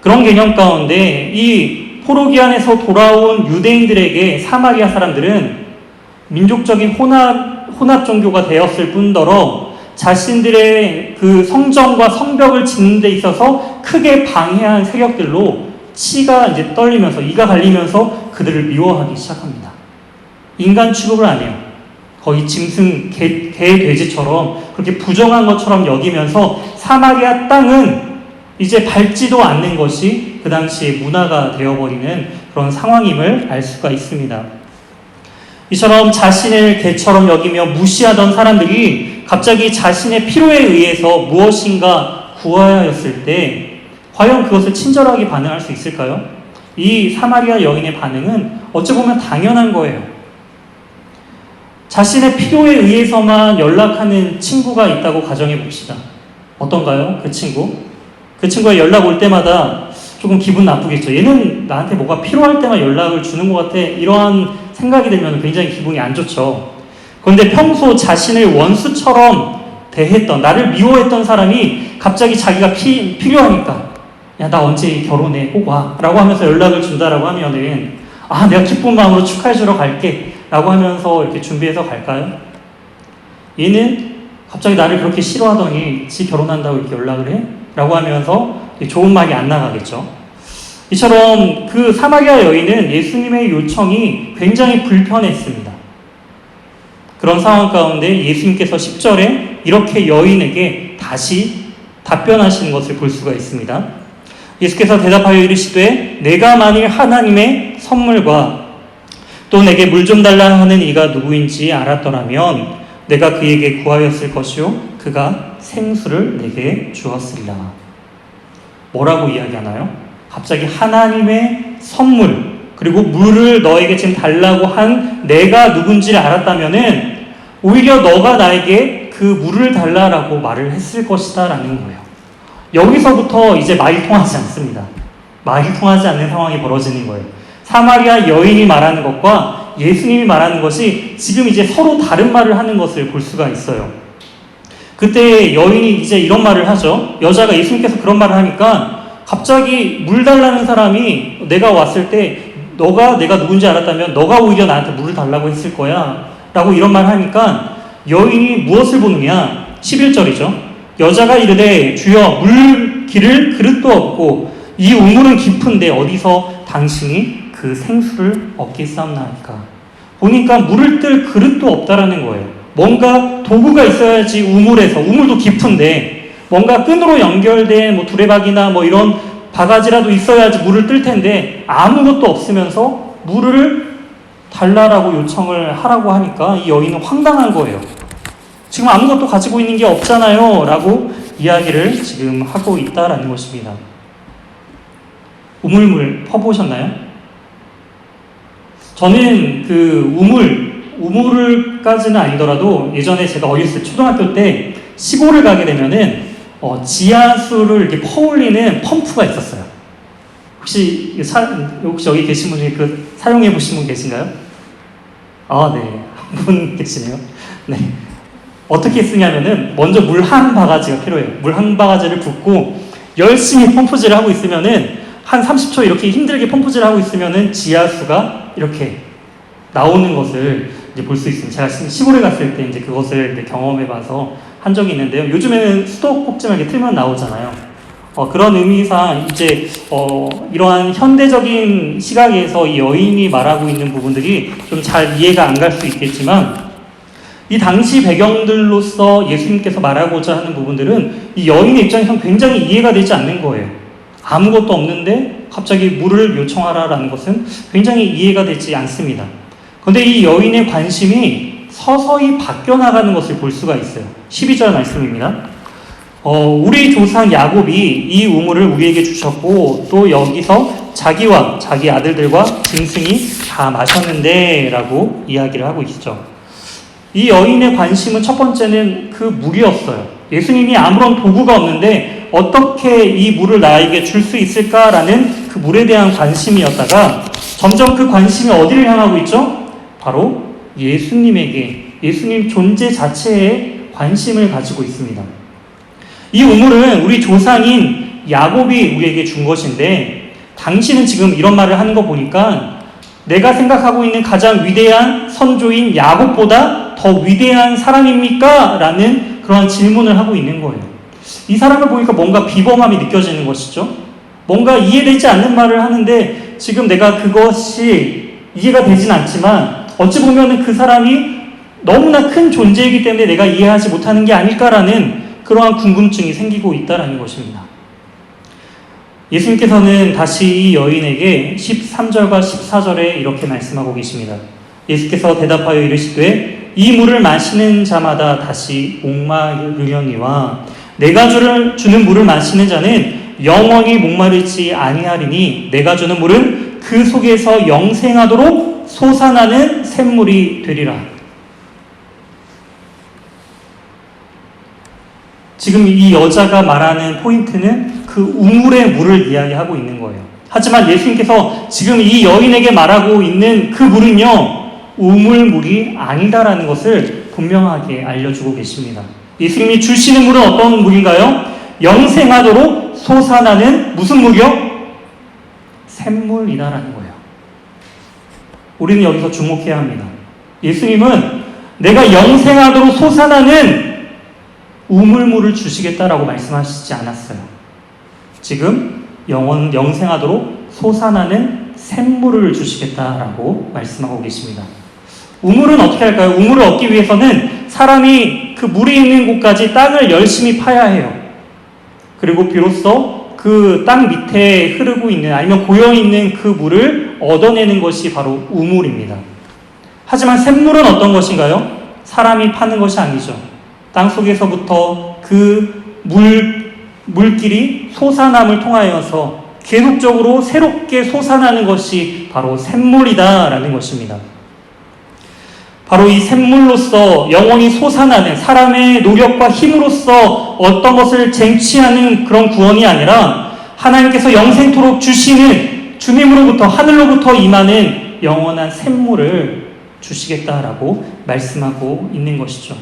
그런 개념 가운데 이 포로기안에서 돌아온 유대인들에게 사마리아 사람들은 민족적인 혼합 종교가 되었을 뿐더러 자신들의 그 성전과 성벽을 짓는 데 있어서 크게 방해한 세력들로 치가 이제 떨리면서 이가 갈리면서 그들을 미워하기 시작합니다. 인간 취급을 안 해요. 거의 짐승, 개, 돼지처럼 그렇게 부정한 것처럼 여기면서 사마리아 땅은 이제 밟지도 않는 것이 그 당시의 문화가 되어버리는 그런 상황임을 알 수가 있습니다. 이처럼 자신을 개처럼 여기며 무시하던 사람들이 갑자기 자신의 필요에 의해서 무엇인가 구하였을 때 과연 그것을 친절하게 반응할 수 있을까요? 이 사마리아 여인의 반응은 어찌 보면 당연한 거예요. 자신의 필요에 의해서만 연락하는 친구가 있다고 가정해 봅시다. 어떤가요? 그 친구가 연락 올 때마다 조금 기분 나쁘겠죠. 얘는 나한테 뭐가 필요할 때만 연락을 주는 것 같아. 이러한 생각이 들면 굉장히 기분이 안 좋죠. 그런데 평소 자신을 원수처럼 대했던, 나를 미워했던 사람이 갑자기 자기가 필요하니까 야, 나 언제 결혼해? 꼭 와. 라고 하면서 연락을 준다라고 하면은 아, 내가 기쁜 마음으로 축하해주러 갈게. 라고 하면서 이렇게 준비해서 갈까요? 얘는 갑자기 나를 그렇게 싫어하더니 지 결혼한다고 이렇게 연락을 해? 라고 하면서 좋은 말이 안 나가겠죠. 이처럼 그 사마리아 여인은 예수님의 요청이 굉장히 불편했습니다. 그런 상황 가운데 예수님께서 10절에 이렇게 여인에게 다시 답변하시는 것을 볼 수가 있습니다. 예수께서 대답하여 이르시되 내가 만일 하나님의 선물과 또 내게 물 좀 달라 하는 이가 누구인지 알았더라면 내가 그에게 구하였을 것이요 그가 생수를 내게 주었으리라. 뭐라고 이야기하나요? 갑자기 하나님의 선물 그리고 물을 너에게 지금 달라고 한 내가 누군지를 알았다면은 오히려 너가 나에게 그 물을 달라라고 말을 했을 것이다 라는 거예요. 여기서부터 이제 말이 통하지 않습니다. 말이 통하지 않는 상황이 벌어지는 거예요. 사마리아 여인이 말하는 것과 예수님이 말하는 것이 지금 이제 서로 다른 말을 하는 것을 볼 수가 있어요. 그때 여인이 이제 이런 말을 하죠. 여자가 예수님께서 그런 말을 하니까 갑자기 물 달라는 사람이 내가 왔을 때 너가 내가 누군지 알았다면 너가 오히려 나한테 물을 달라고 했을 거야 라고 이런 말을 하니까 여인이 무엇을 보느냐? 11절이죠. 여자가 이르되 주여 물 기를 그릇도 없고 이 우물은 깊은데 어디서 당신이 그 생수를 얻겠사옵나이까. 보니까 물을 뜰 그릇도 없다라는 거예요. 뭔가 도구가 있어야지. 우물도 깊은데 뭔가 끈으로 연결된 뭐 두레박이나 뭐 이런 바가지라도 있어야지 물을 뜰 텐데 아무것도 없으면서 물을 달라라고 요청을 하라고 하니까 이 여인은 황당한 거예요. 지금 아무것도 가지고 있는 게 없잖아요 라고 이야기를 지금 하고 있다라는 것입니다. 우물물 퍼보셨나요? 저는 그 우물까지는 아니더라도 예전에 제가 어렸을 때 초등학교 때 시골을 가게 되면은 지하수를 이렇게 퍼올리는 펌프가 있었어요. 혹시 여기 계신 분 중에 그 사용해 보신 분 계신가요? 아, 네. 한 분 계시네요. 네. 어떻게 쓰냐면은 먼저 물 한 바가지가 필요해요. 물 한 바가지를 붓고 열심히 펌프질을 하고 있으면은 한 30초 이렇게 힘들게 펌프질을 하고 있으면은 지하수가 이렇게 나오는 것을 이제 볼 수 있습니다. 제가 시골에 갔을 때 이제 그것을 이제 경험해봐서 한 적이 있는데요. 요즘에는 수도꼭지만 이렇게 틀면 나오잖아요. 그런 의미상 이제 이러한 현대적인 시각에서 이 여인이 말하고 있는 부분들이 좀 잘 이해가 안 갈 수 있겠지만 이 당시 배경들로서 예수님께서 말하고자 하는 부분들은 이 여인의 입장에서 굉장히 이해가 되지 않는 거예요. 아무것도 없는데 갑자기 물을 요청하라라는 것은 굉장히 이해가 되지 않습니다. 그런데 이 여인의 관심이 서서히 바뀌어 나가는 것을 볼 수가 있어요. 12절 말씀입니다. 우리 조상 야곱이 이 우물을 우리에게 주셨고 또 여기서 자기와 자기 아들들과 짐승이 다 마셨는데 라고 이야기를 하고 있죠. 이 여인의 관심은 첫 번째는 그 물이었어요. 예수님이 아무런 도구가 없는데 어떻게 이 물을 나에게 줄 수 있을까라는 그 물에 대한 관심이었다가 점점 그 관심이 어디를 향하고 있죠? 바로 예수님 존재 자체에 관심을 가지고 있습니다. 이 우물은 우리 조상인 야곱이 우리에게 준 것인데 당신은 지금 이런 말을 하는 거 보니까 내가 생각하고 있는 가장 위대한 선조인 야곱보다 더 위대한 사람입니까? 라는 그러한 질문을 하고 있는 거예요. 이 사람을 보니까 뭔가 비범함이 느껴지는 것이죠. 뭔가 이해되지 않는 말을 하는데 지금 내가 그것이 이해가 되진 않지만 어찌 보면 그 사람이 너무나 큰 존재이기 때문에 내가 이해하지 못하는 게 아닐까라는 그러한 궁금증이 생기고 있다는 것입니다. 예수님께서는 다시 이 여인에게 13절과 14절에 이렇게 말씀하고 계십니다. 예수께서 대답하여 이르시되 이 물을 마시는 자마다 다시 목마르려니와 내가 주는 물을 마시는 자는 영원히 목마르지 아니하리니 내가 주는 물은 그 속에서 영생하도록 솟아나는 샘물이 되리라. 지금 이 여자가 말하는 포인트는 그 우물의 물을 이야기하고 있는 거예요. 하지만 예수님께서 지금 이 여인에게 말하고 있는 그 물은요, 우물물이 아니다라는 것을 분명하게 알려주고 계십니다. 예수님이 주시는 물은 어떤 물인가요? 영생하도록 솟아나는 무슨 물이요? 샘물이다라는 거예요. 우리는 여기서 주목해야 합니다. 예수님은 내가 영생하도록 솟아나는 우물물을 주시겠다라고 말씀하시지 않았어요. 지금 영생하도록 솟아나는 샘물을 주시겠다라고 말씀하고 계십니다. 우물은 어떻게 할까요? 우물을 얻기 위해서는 사람이 그 물이 있는 곳까지 땅을 열심히 파야 해요. 그리고 비로소 그 땅 밑에 흐르고 있는 아니면 고여있는 그 물을 얻어내는 것이 바로 우물입니다. 하지만 샘물은 어떤 것인가요? 사람이 파는 것이 아니죠. 땅 속에서부터 그 물길이 솟아남을 통하여서 계속적으로 새롭게 솟아나는 것이 바로 샘물이다라는 것입니다. 바로 이 샘물로서 영원히 솟아나는 사람의 노력과 힘으로써 어떤 것을 쟁취하는 그런 구원이 아니라 하나님께서 영생토록 주시는 주님으로부터 하늘로부터 임하는 영원한 샘물을 주시겠다라고 말씀하고 있는 것이죠.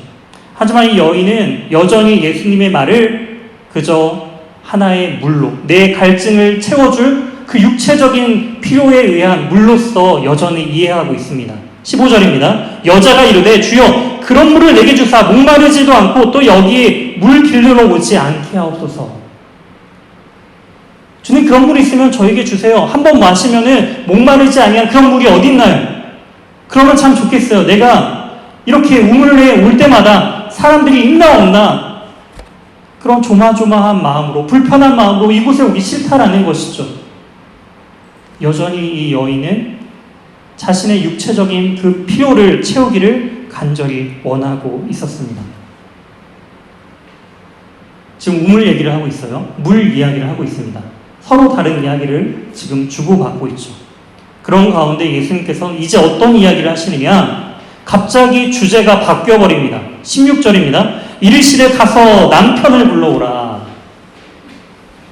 하지만 이 여인은 여전히 예수님의 말을 그저 하나의 물로 내 갈증을 채워줄 그 육체적인 필요에 의한 물로서 여전히 이해하고 있습니다. 15절입니다. 여자가 이르되 주여 그런 물을 내게 주사 목마르지도 않고 또 여기에 물 길르러 오지 않게 하옵소서. 주님 그런 물이 있으면 저에게 주세요. 한번 마시면은 목마르지 아니한 그런 물이 어디 있나요? 그러면 참 좋겠어요. 내가 이렇게 우물에 올 때마다 사람들이 있나 없나 그런 조마조마한 마음으로 불편한 마음으로 이곳에 오기 싫다라는 것이죠. 여전히 이 여인은 자신의 육체적인 그 필요를 채우기를 간절히 원하고 있었습니다. 지금 우물 얘기를 하고 있어요. 물 이야기를 하고 있습니다. 서로 다른 이야기를 지금 주고받고 있죠. 그런 가운데 예수님께서 이제 어떤 이야기를 하시느냐, 갑자기 주제가 바뀌어버립니다. 16절입니다. 이르시되 가서 남편을 불러오라.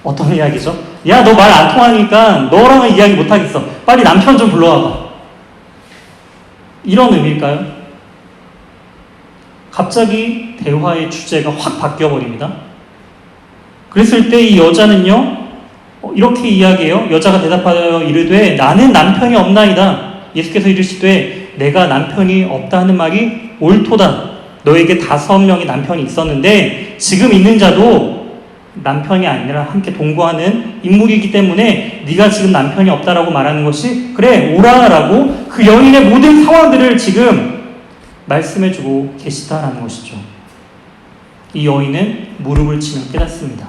어떤 이야기죠? 야, 너 말 안 통하니까 너랑은 이야기 못하겠어. 빨리 남편 좀 불러와봐. 이런 의미일까요? 갑자기 대화의 주제가 확 바뀌어버립니다. 그랬을 때 이 여자는요, 이렇게 이야기해요. 여자가 대답하여 이르되 나는 남편이 없나이다. 예수께서 이르시되 내가 남편이 없다 하는 말이 옳도다. 너에게 5명의 남편이 있었는데 지금 있는 자도 남편이 아니라 함께 동거하는 인물이기 때문에 네가 지금 남편이 없다라고 말하는 것이 그래 오라라고 그 여인의 모든 상황들을 지금 말씀해주고 계시다라는 것이죠. 이 여인은 무릎을 치며 깨닫습니다.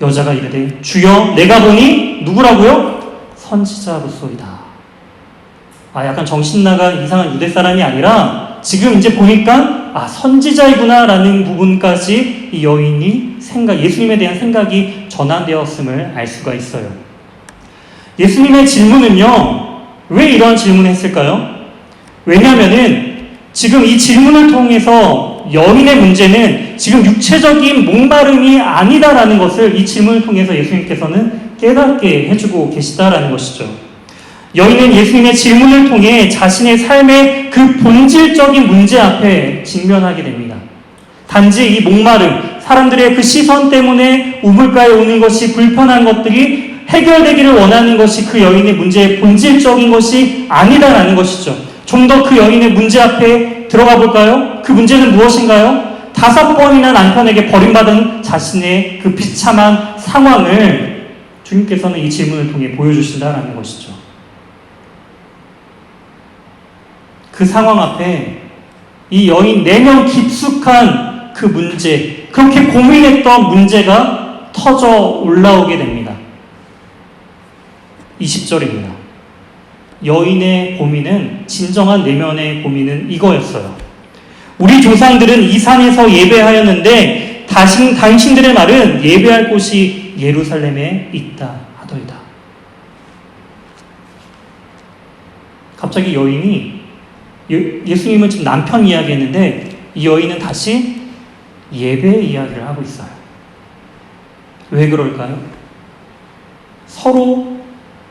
여자가 이르되 주여 내가 보니 누구라고요? 선지자로소이다. 약간 정신 나간 이상한 유대 사람이 아니라 지금 이제 보니까 선지자이구나 라는 부분까지 이 여인이 예수님에 대한 생각이 전환되었음을 알 수가 있어요. 예수님의 질문은요, 왜 이런 질문을 했을까요? 왜냐하면은 지금 이 질문을 통해서 여인의 문제는 지금 육체적인 목마름이 아니다라는 것을 이 질문을 통해서 예수님께서는 깨닫게 해주고 계시다라는 것이죠. 여인은 예수님의 질문을 통해 자신의 삶의 그 본질적인 문제 앞에 직면하게 됩니다. 단지 이 목마름, 사람들의 그 시선 때문에 우물가에 오는 것이 불편한 것들이 해결되기를 원하는 것이 그 여인의 문제의 본질적인 것이 아니다라는 것이죠. 좀 더 그 여인의 문제 앞에 들어가 볼까요? 그 문제는 무엇인가요? 5번이나 남편에게 버림받은 자신의 그 비참한 상황을 주님께서는 이 질문을 통해 보여주신다라는 것이죠. 그 상황 앞에 이 여인 내면 깊숙한 그 문제, 그렇게 고민했던 문제가 터져 올라오게 됩니다. 20절입니다. 여인의 고민은, 진정한 내면의 고민은 이거였어요. 우리 조상들은 이 산에서 예배하였는데 당신들의 말은 예배할 곳이 예루살렘에 있다 하더이다. 갑자기 여인이, 예수님은 지금 남편 이야기했는데 이 여인은 다시 예배 이야기를 하고 있어요. 왜 그럴까요? 서로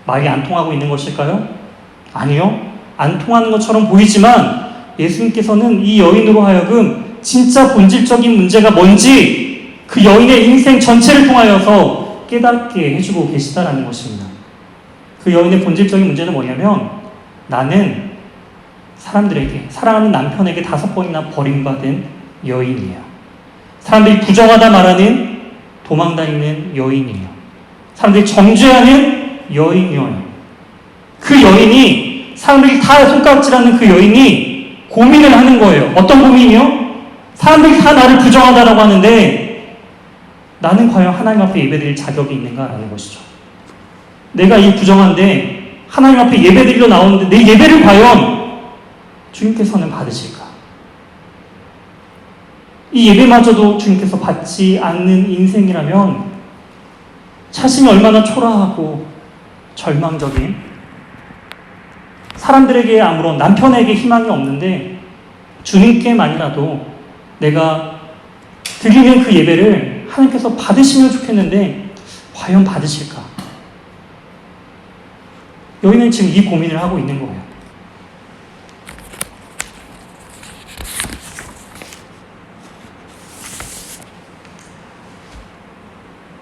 말이 안 통하고 있는 것일까요? 아니요. 안 통하는 것처럼 보이지만 예수님께서는 이 여인으로 하여금 진짜 본질적인 문제가 뭔지 그 여인의 인생 전체를 통하여서 깨닫게 해주고 계시다라는 것입니다. 그 여인의 본질적인 문제는 뭐냐면 나는 사람들에게, 사랑하는 남편에게 5번이나 버림받은 여인이에요. 사람들이 부정하다 말하는 도망다니는 여인이에요. 사람들이 정죄하는 여인이에요. 그 여인이, 사람들이 다 손가락질하는 그 여인이 고민을 하는 거예요. 어떤 고민이요? 사람들이 다 나를 부정하다라고 하는데 나는 과연 하나님 앞에 예배드릴 자격이 있는가라는 것이죠. 내가 이 부정한데 하나님 앞에 예배드리러 나오는데 내 예배를 과연 주님께서는 받으실까? 이 예배마저도 주님께서 받지 않는 인생이라면 자신이 얼마나 초라하고 절망적인, 사람들에게 아무런, 남편에게 희망이 없는데 주님께만이라도 내가 드리는 그 예배를 하나님께서 받으시면 좋겠는데 과연 받으실까? 여인은 지금 이 고민을 하고 있는 거예요.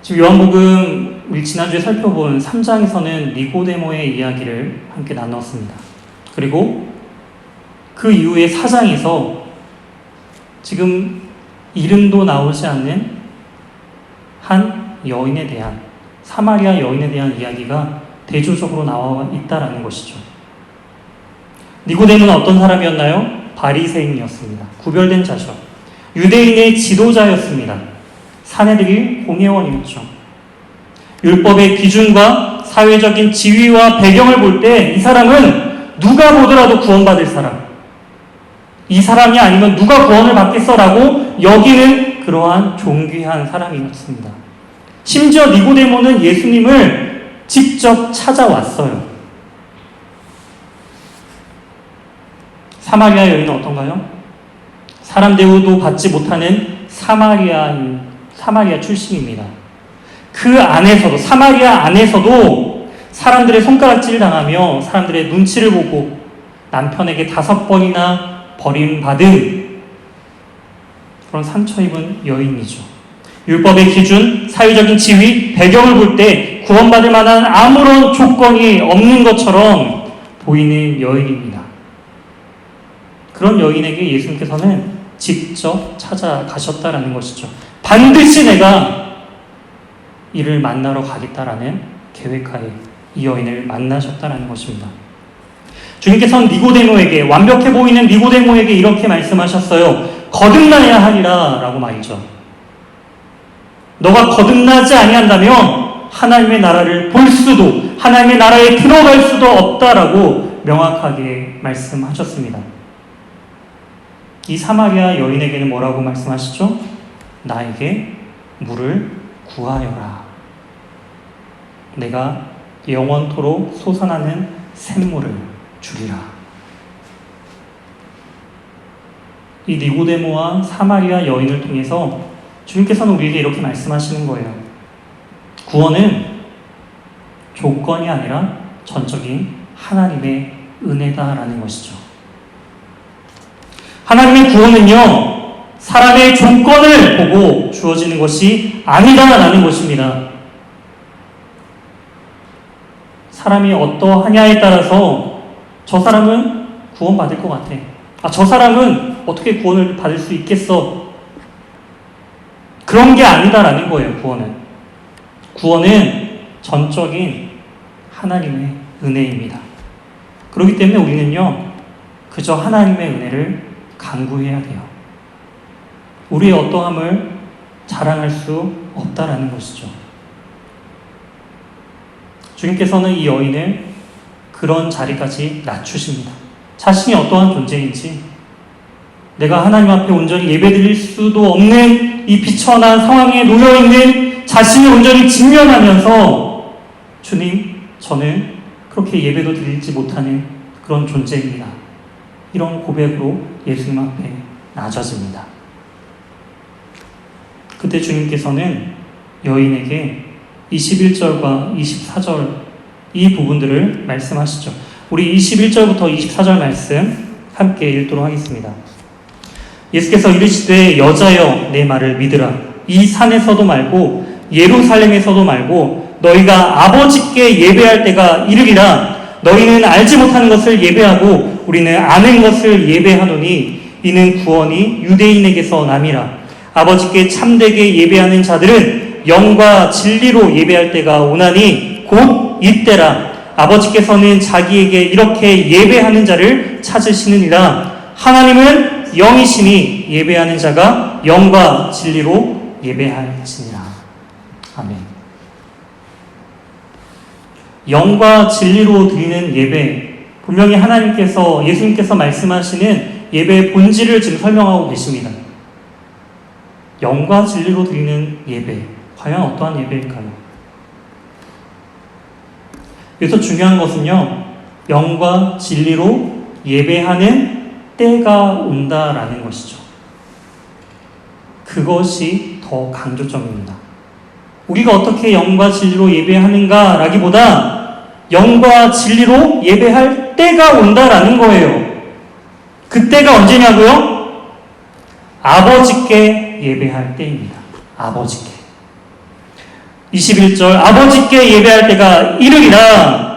지금 요한복음 우리 지난주에 살펴본 3장에서는 니고데모의 이야기를 함께 나누었습니다. 그리고 그 이후에 4장에서 지금 이름도 나오지 않는 한 여인에 대한, 사마리아 여인에 대한 이야기가 대조적으로 나와 있다라는 것이죠. 니고데모는 어떤 사람이었나요? 바리새인이었습니다. 구별된 자죠. 유대인의 지도자였습니다. 사내들이 공회원이었죠. 율법의 기준과 사회적인 지위와 배경을 볼 때 이 사람은 누가 보더라도 구원받을 사람, 이 사람이 아니면 누가 구원을 받겠어라고 여기는 그러한 존귀한 사람이었습니다. 심지어 니고데모는 예수님을 직접 찾아왔어요. 사마리아 여인은 어떤가요? 사람 대우도 받지 못하는 사마리아 출신입니다. 그 안에서도, 사마리아 안에서도 사람들의 손가락질 당하며 사람들의 눈치를 보고 남편에게 5번이나 버림받은 그런 상처 입은 여인이죠. 율법의 기준, 사회적인 지위, 배경을 볼 때 구원받을 만한 아무런 조건이 없는 것처럼 보이는 여인입니다. 그런 여인에게 예수님께서는 직접 찾아가셨다라는 것이죠. 반드시 내가 이를 만나러 가겠다라는 계획하에 이 여인을 만나셨다라는 것입니다. 주님께서는 니고데모에게, 완벽해 보이는 니고데모에게 이렇게 말씀하셨어요. 거듭나야 하리라 라고 말이죠. 너가 거듭나지 아니한다면 하나님의 나라를 볼 수도, 하나님의 나라에 들어갈 수도 없다라고 명확하게 말씀하셨습니다. 이 사마리아 여인에게는 뭐라고 말씀하시죠? 나에게 물을 구하여라. 내가 영원토록 솟아나는 샘물을 주리라. 이 니고데모와 사마리아 여인을 통해서 주님께서는 우리에게 이렇게 말씀하시는 거예요. 구원은 조건이 아니라 전적인 하나님의 은혜다라는 것이죠. 하나님의 구원은요, 사람의 조건을 보고 주어지는 것이 아니다라는 것입니다. 사람이 어떠하냐에 따라서 저 사람은 구원받을 것 같아. 저 사람은 어떻게 구원을 받을 수 있겠어? 그런 게 아니다라는 거예요, 구원은. 구원은 전적인 하나님의 은혜입니다. 그렇기 때문에 우리는요, 그저 하나님의 은혜를 간구해야 돼요. 우리의 어떠함을 자랑할 수 없다라는 것이죠. 주님께서는 이 여인을 그런 자리까지 낮추십니다. 자신이 어떠한 존재인지, 내가 하나님 앞에 온전히 예배드릴 수도 없는 이 비천한 상황에 놓여있는 자신을 온전히 직면하면서, 주님, 저는 그렇게 예배도 드리지 못하는 그런 존재입니다. 이런 고백으로 예수님 앞에 낮아집니다. 그때 주님께서는 여인에게 21절과 24절 이 부분들을 말씀하시죠. 우리 21절부터 24절 말씀 함께 읽도록 하겠습니다. 예수께서 이르시되 여자여 내 말을 믿으라. 이 산에서도 말고 예루살렘에서도 말고 너희가 아버지께 예배할 때가 이르리라. 너희는 알지 못하는 것을 예배하고 우리는 아는 것을 예배하노니 이는 구원이 유대인에게서 남이라. 아버지께 참되게 예배하는 자들은 영과 진리로 예배할 때가 오나니 곧 이때라. 아버지께서는 자기에게 이렇게 예배하는 자를 찾으시느니라. 하나님은 영이시니 예배하는 자가 영과 진리로 예배할지니라. 아멘. 영과 진리로 드리는 예배, 분명히 하나님께서, 예수님께서 말씀하시는 예배의 본질을 지금 설명하고 계십니다. 영과 진리로 드리는 예배, 과연 어떠한 예배일까요? 여기서 중요한 것은요, 영과 진리로 예배하는 때가 온다라는 것이죠. 그것이 더 강조점입니다. 우리가 어떻게 영과 진리로 예배하는가 라기보다 영과 진리로 예배할 때가 온다라는 거예요. 그때가 언제냐고요? 아버지께 예배할 때입니다. 아버지께. 21절 아버지께 예배할 때가 이르리라.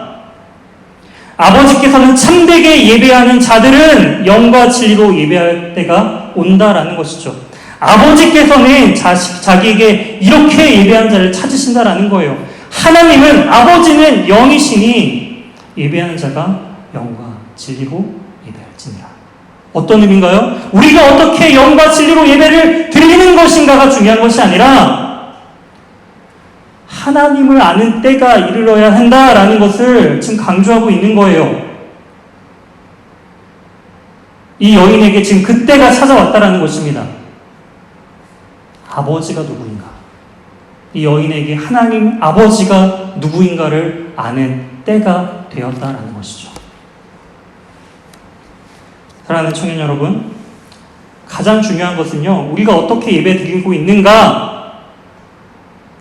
아버지께서는 참되게 예배하는 자들은 영과 진리로 예배할 때가 온다라는 것이죠. 아버지께서는 자기에게 이렇게 예배하는 자를 찾으신다라는 거예요. 하나님은 아버지는 영이시니 예배하는 자가 영과 진리로 예배할지니라. 어떤 의미인가요? 우리가 어떻게 영과 진리로 예배를 드리는 것인가가 중요한 것이 아니라 하나님을 아는 때가 이르러야 한다라는 것을 지금 강조하고 있는 거예요. 이 여인에게 지금 그때가 찾아왔다라는 것입니다. 아버지가 누구인가? 이 여인에게 하나님 아버지가 누구인가를 아는 때가 되었다라는 것이죠. 사랑하는 청년 여러분, 가장 중요한 것은요, 우리가 어떻게 예배 드리고 있는가,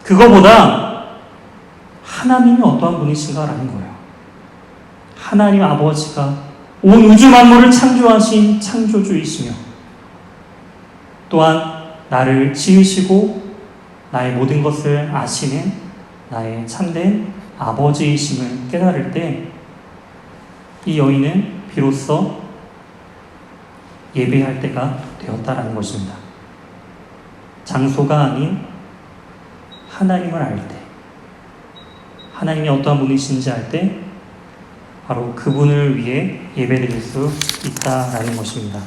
그거보다 하나님이 어떠한 분이신가라는 거예요. 하나님 아버지가 온 우주 만물을 창조하신 창조주이시며 또한 나를 지으시고 나의 모든 것을 아시는 나의 참된 아버지이심을 깨달을 때 이 여인은 비로소 예배할 때가 되었다라는 것입니다. 장소가 아닌 하나님을 알 때, 하나님이 어떠한 분이신지 알 때 바로 그분을 위해 예배드릴 수 있다라는 것입니다.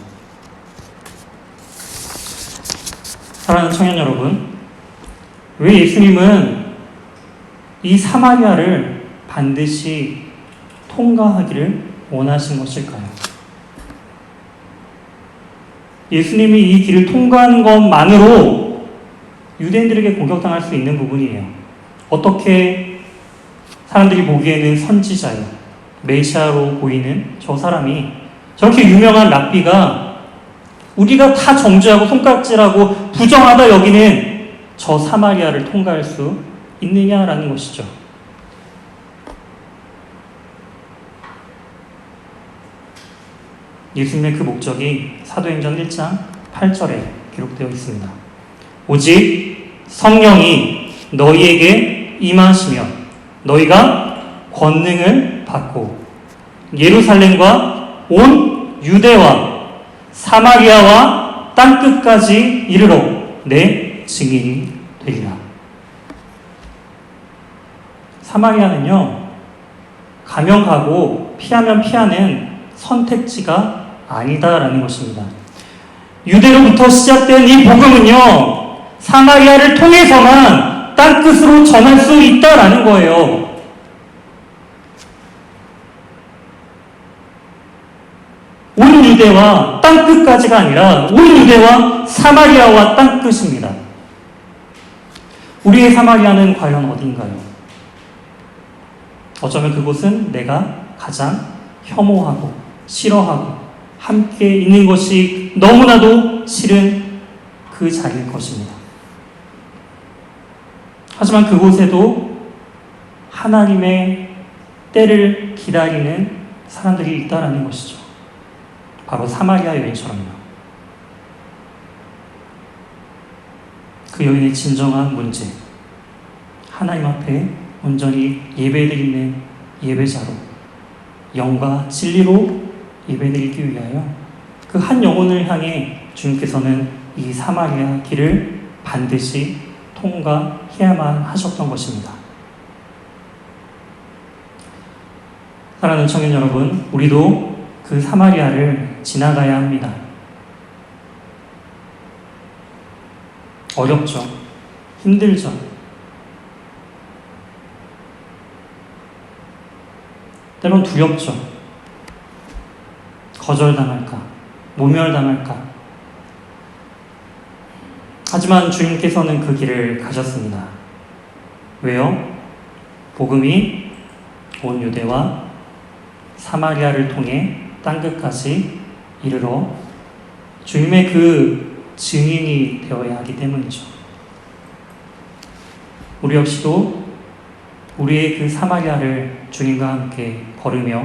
사랑하는 청년 여러분, 왜 예수님은 이 사마리아를 반드시 통과하기를 원하신 것일까요? 예수님이 이 길을 통과하는 것만으로 유대인들에게 공격당할 수 있는 부분이에요. 어떻게 사람들이 보기에는 선지자요, 메시아로 보이는 저 사람이 저렇게 유명한 랍비가 우리가 다 정죄하고 손가락질하고 부정하다 여기는 저 사마리아를 통과할 수 있느냐라는 것이죠. 예수님의 그 목적이 사도행전 1장 8절에 기록되어 있습니다. 오직 성령이 너희에게 임하시면 너희가 권능을 받고 예루살렘과 온 유대와 사마리아와 땅끝까지 이르러 내 증인이 되리라. 사마리아는요, 가면 가고 피하면 피하는 선택지가 아니다라는 것입니다. 유대로부터 시작된 이 복음은요, 사마리아를 통해서만 땅끝으로 전할 수 있다라는 거예요. 온 유대와 땅끝까지가 아니라 온 유대와 사마리아와 땅끝입니다. 우리의 사마리아는 과연 어딘가요? 어쩌면 그곳은 내가 가장 혐오하고 싫어하고 함께 있는 것이 너무나도 싫은 그 자리일 것입니다. 하지만 그곳에도 하나님의 때를 기다리는 사람들이 있다라는 것이죠. 바로 사마리아 여인처럼요. 그 여인의 진정한 문제, 하나님 앞에 온전히 예배드리는 예배자로 영과 진리로 예배드리기 위하여 그 한 영혼을 향해 주님께서는 이 사마리아 길을 반드시 통과해야만 하셨던 것입니다. 사랑하는 청년 여러분, 우리도 그 사마리아를 지나가야 합니다. 어렵죠. 힘들죠. 때론 두렵죠. 거절당할까, 모멸당할까. 하지만 주님께서는 그 길을 가셨습니다. 왜요? 복음이 온 유대와 사마리아를 통해 땅끝까지 이르러 주님의 그 증인이 되어야 하기 때문이죠. 우리 역시도 우리의 그 사마리아를 주님과 함께 걸으며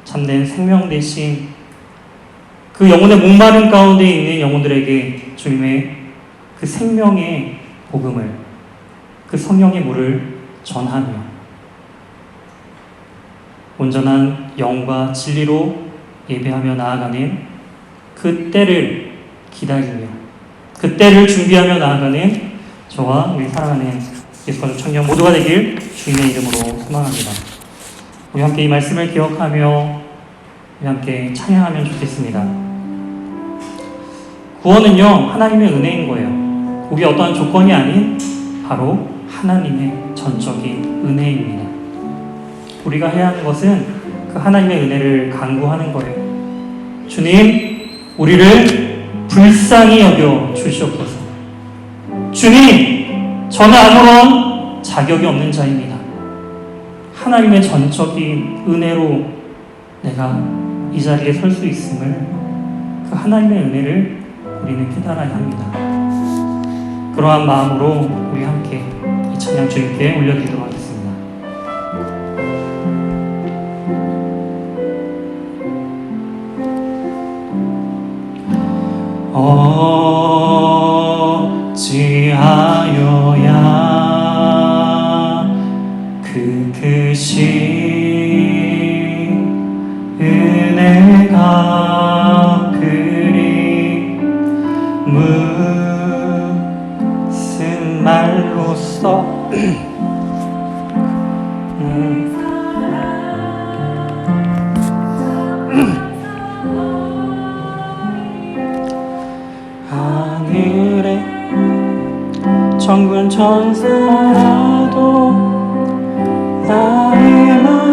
참된 생명 대신 그 영혼의 목마름 가운데 있는 영혼들에게 주님의 그 생명의 복음을, 그 성령의 물을 전하며 온전한 영과 진리로 예배하며 나아가는 그 때를 기다리며 그 때를 준비하며 나아가는 저와 우리 사랑하는 예수가족 청년 모두가 되길 주님의 이름으로 소망합니다. 우리 함께 이 말씀을 기억하며 우리 함께 찬양하면 좋겠습니다. 구원은요, 하나님의 은혜인 거예요. 그게 어떠한 조건이 아닌 바로 하나님의 전적인 은혜입니다. 우리가 해야 하는 것은 그 하나님의 은혜를 간구하는 거예요. 주님, 우리를 불쌍히 여겨 주시옵소서. 주님, 저는 아무런 자격이 없는 자입니다. 하나님의 전적인 은혜로 내가 이 자리에 설 수 있음을, 그 하나님의 은혜를 우리는 깨달아야 합니다. 그러한 마음으로 우리 함께 이 찬양 주님께 올려드리도록 하겠습니다. 어찌하여야 그 크신 은혜가 그리 무슨 말로써 하늘에 천군 천사라도 나의 마음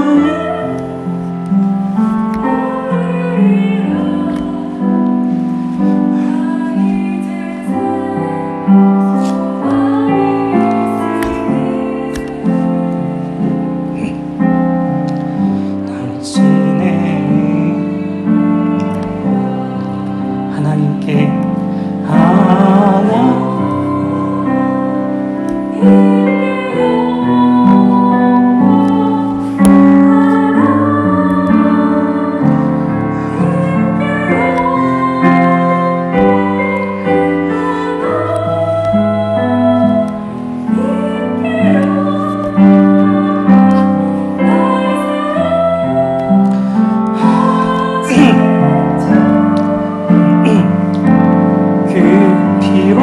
당신의 하나님께 하나 그 피로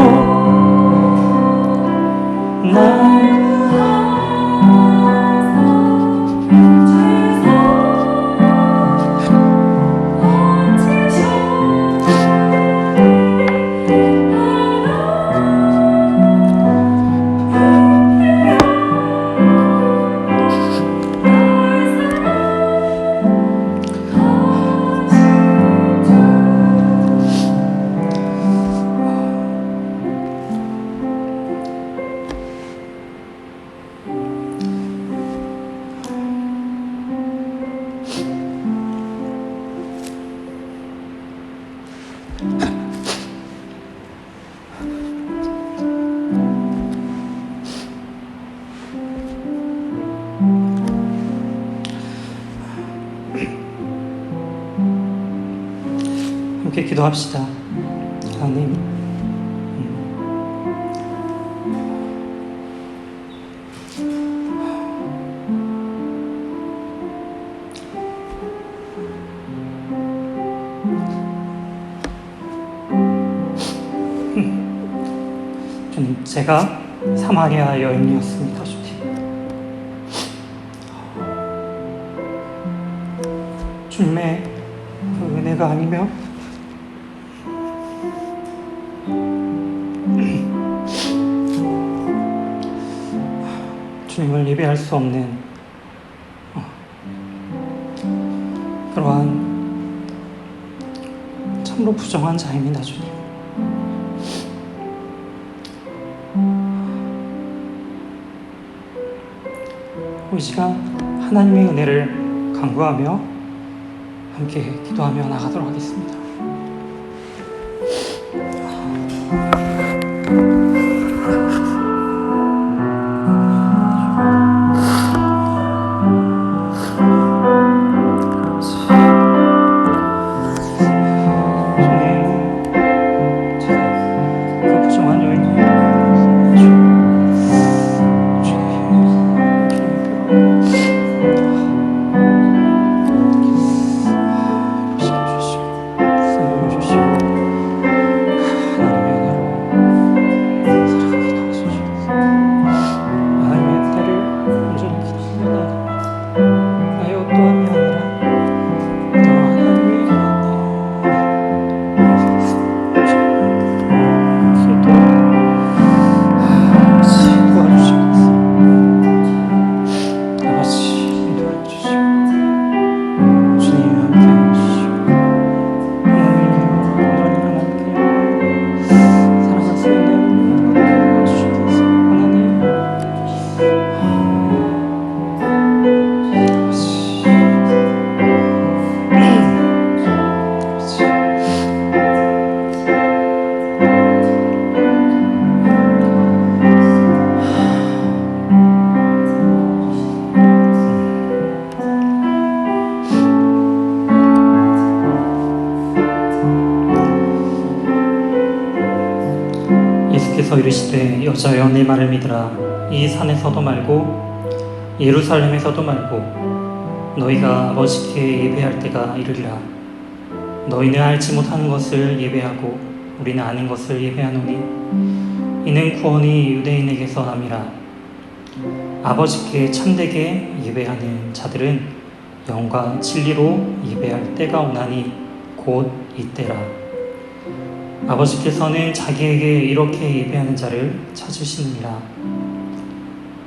함께 기도합시다. 하나님, 주님, 제가 사마리아 여인이었습니다. 주님, 주님의 그 은혜가 아니면 주님을 예배할 수 없는 그러한 참으로 부정한 자입니다. 주님, 이 시간 하나님의 은혜를 간구하며 함께 기도하며 나가도록 하겠습니다. 주님, 그 부정한 여인 주께서 이르시되 여자여 내 말을 믿으라. 이 산에서도 말고 예루살렘에서도 말고 너희가 아버지께 예배할 때가 이르리라. 너희는 알지 못하는 것을 예배하고 우리는 아는 것을 예배하노니 이는 구원이 유대인에게서 남이라. 아버지께 참되게 예배하는 자들은 영과 진리로 예배할 때가 오나니 곧 이때라. 아버지께서는 자기에게 이렇게 예배하는 자를 찾으시느니라.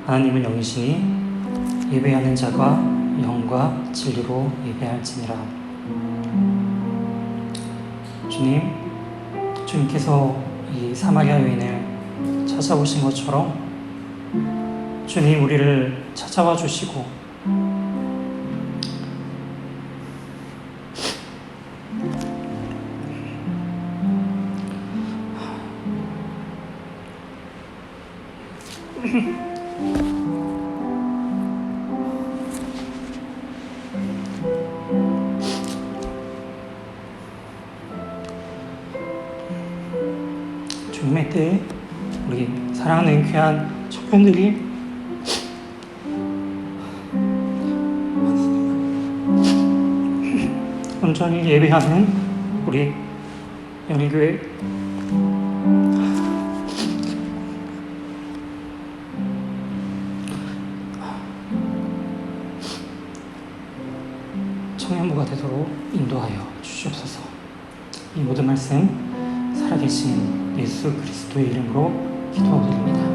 하나님은 영이시니 예배하는 자가 영과 진리로 예배할지니라. 주님께서 이 사마리아 여인을 찾아오신 것처럼 주님 우리를 찾아와 주시고 주님의 때에 우리 사랑하는 귀한 청년들이 온전히 예배하는 우리 연일교회 청년부가 되도록 인도하여 주시옵소서. 이 모든 말씀 살아계신 예수 그리스도의 이름으로 기도드립니다.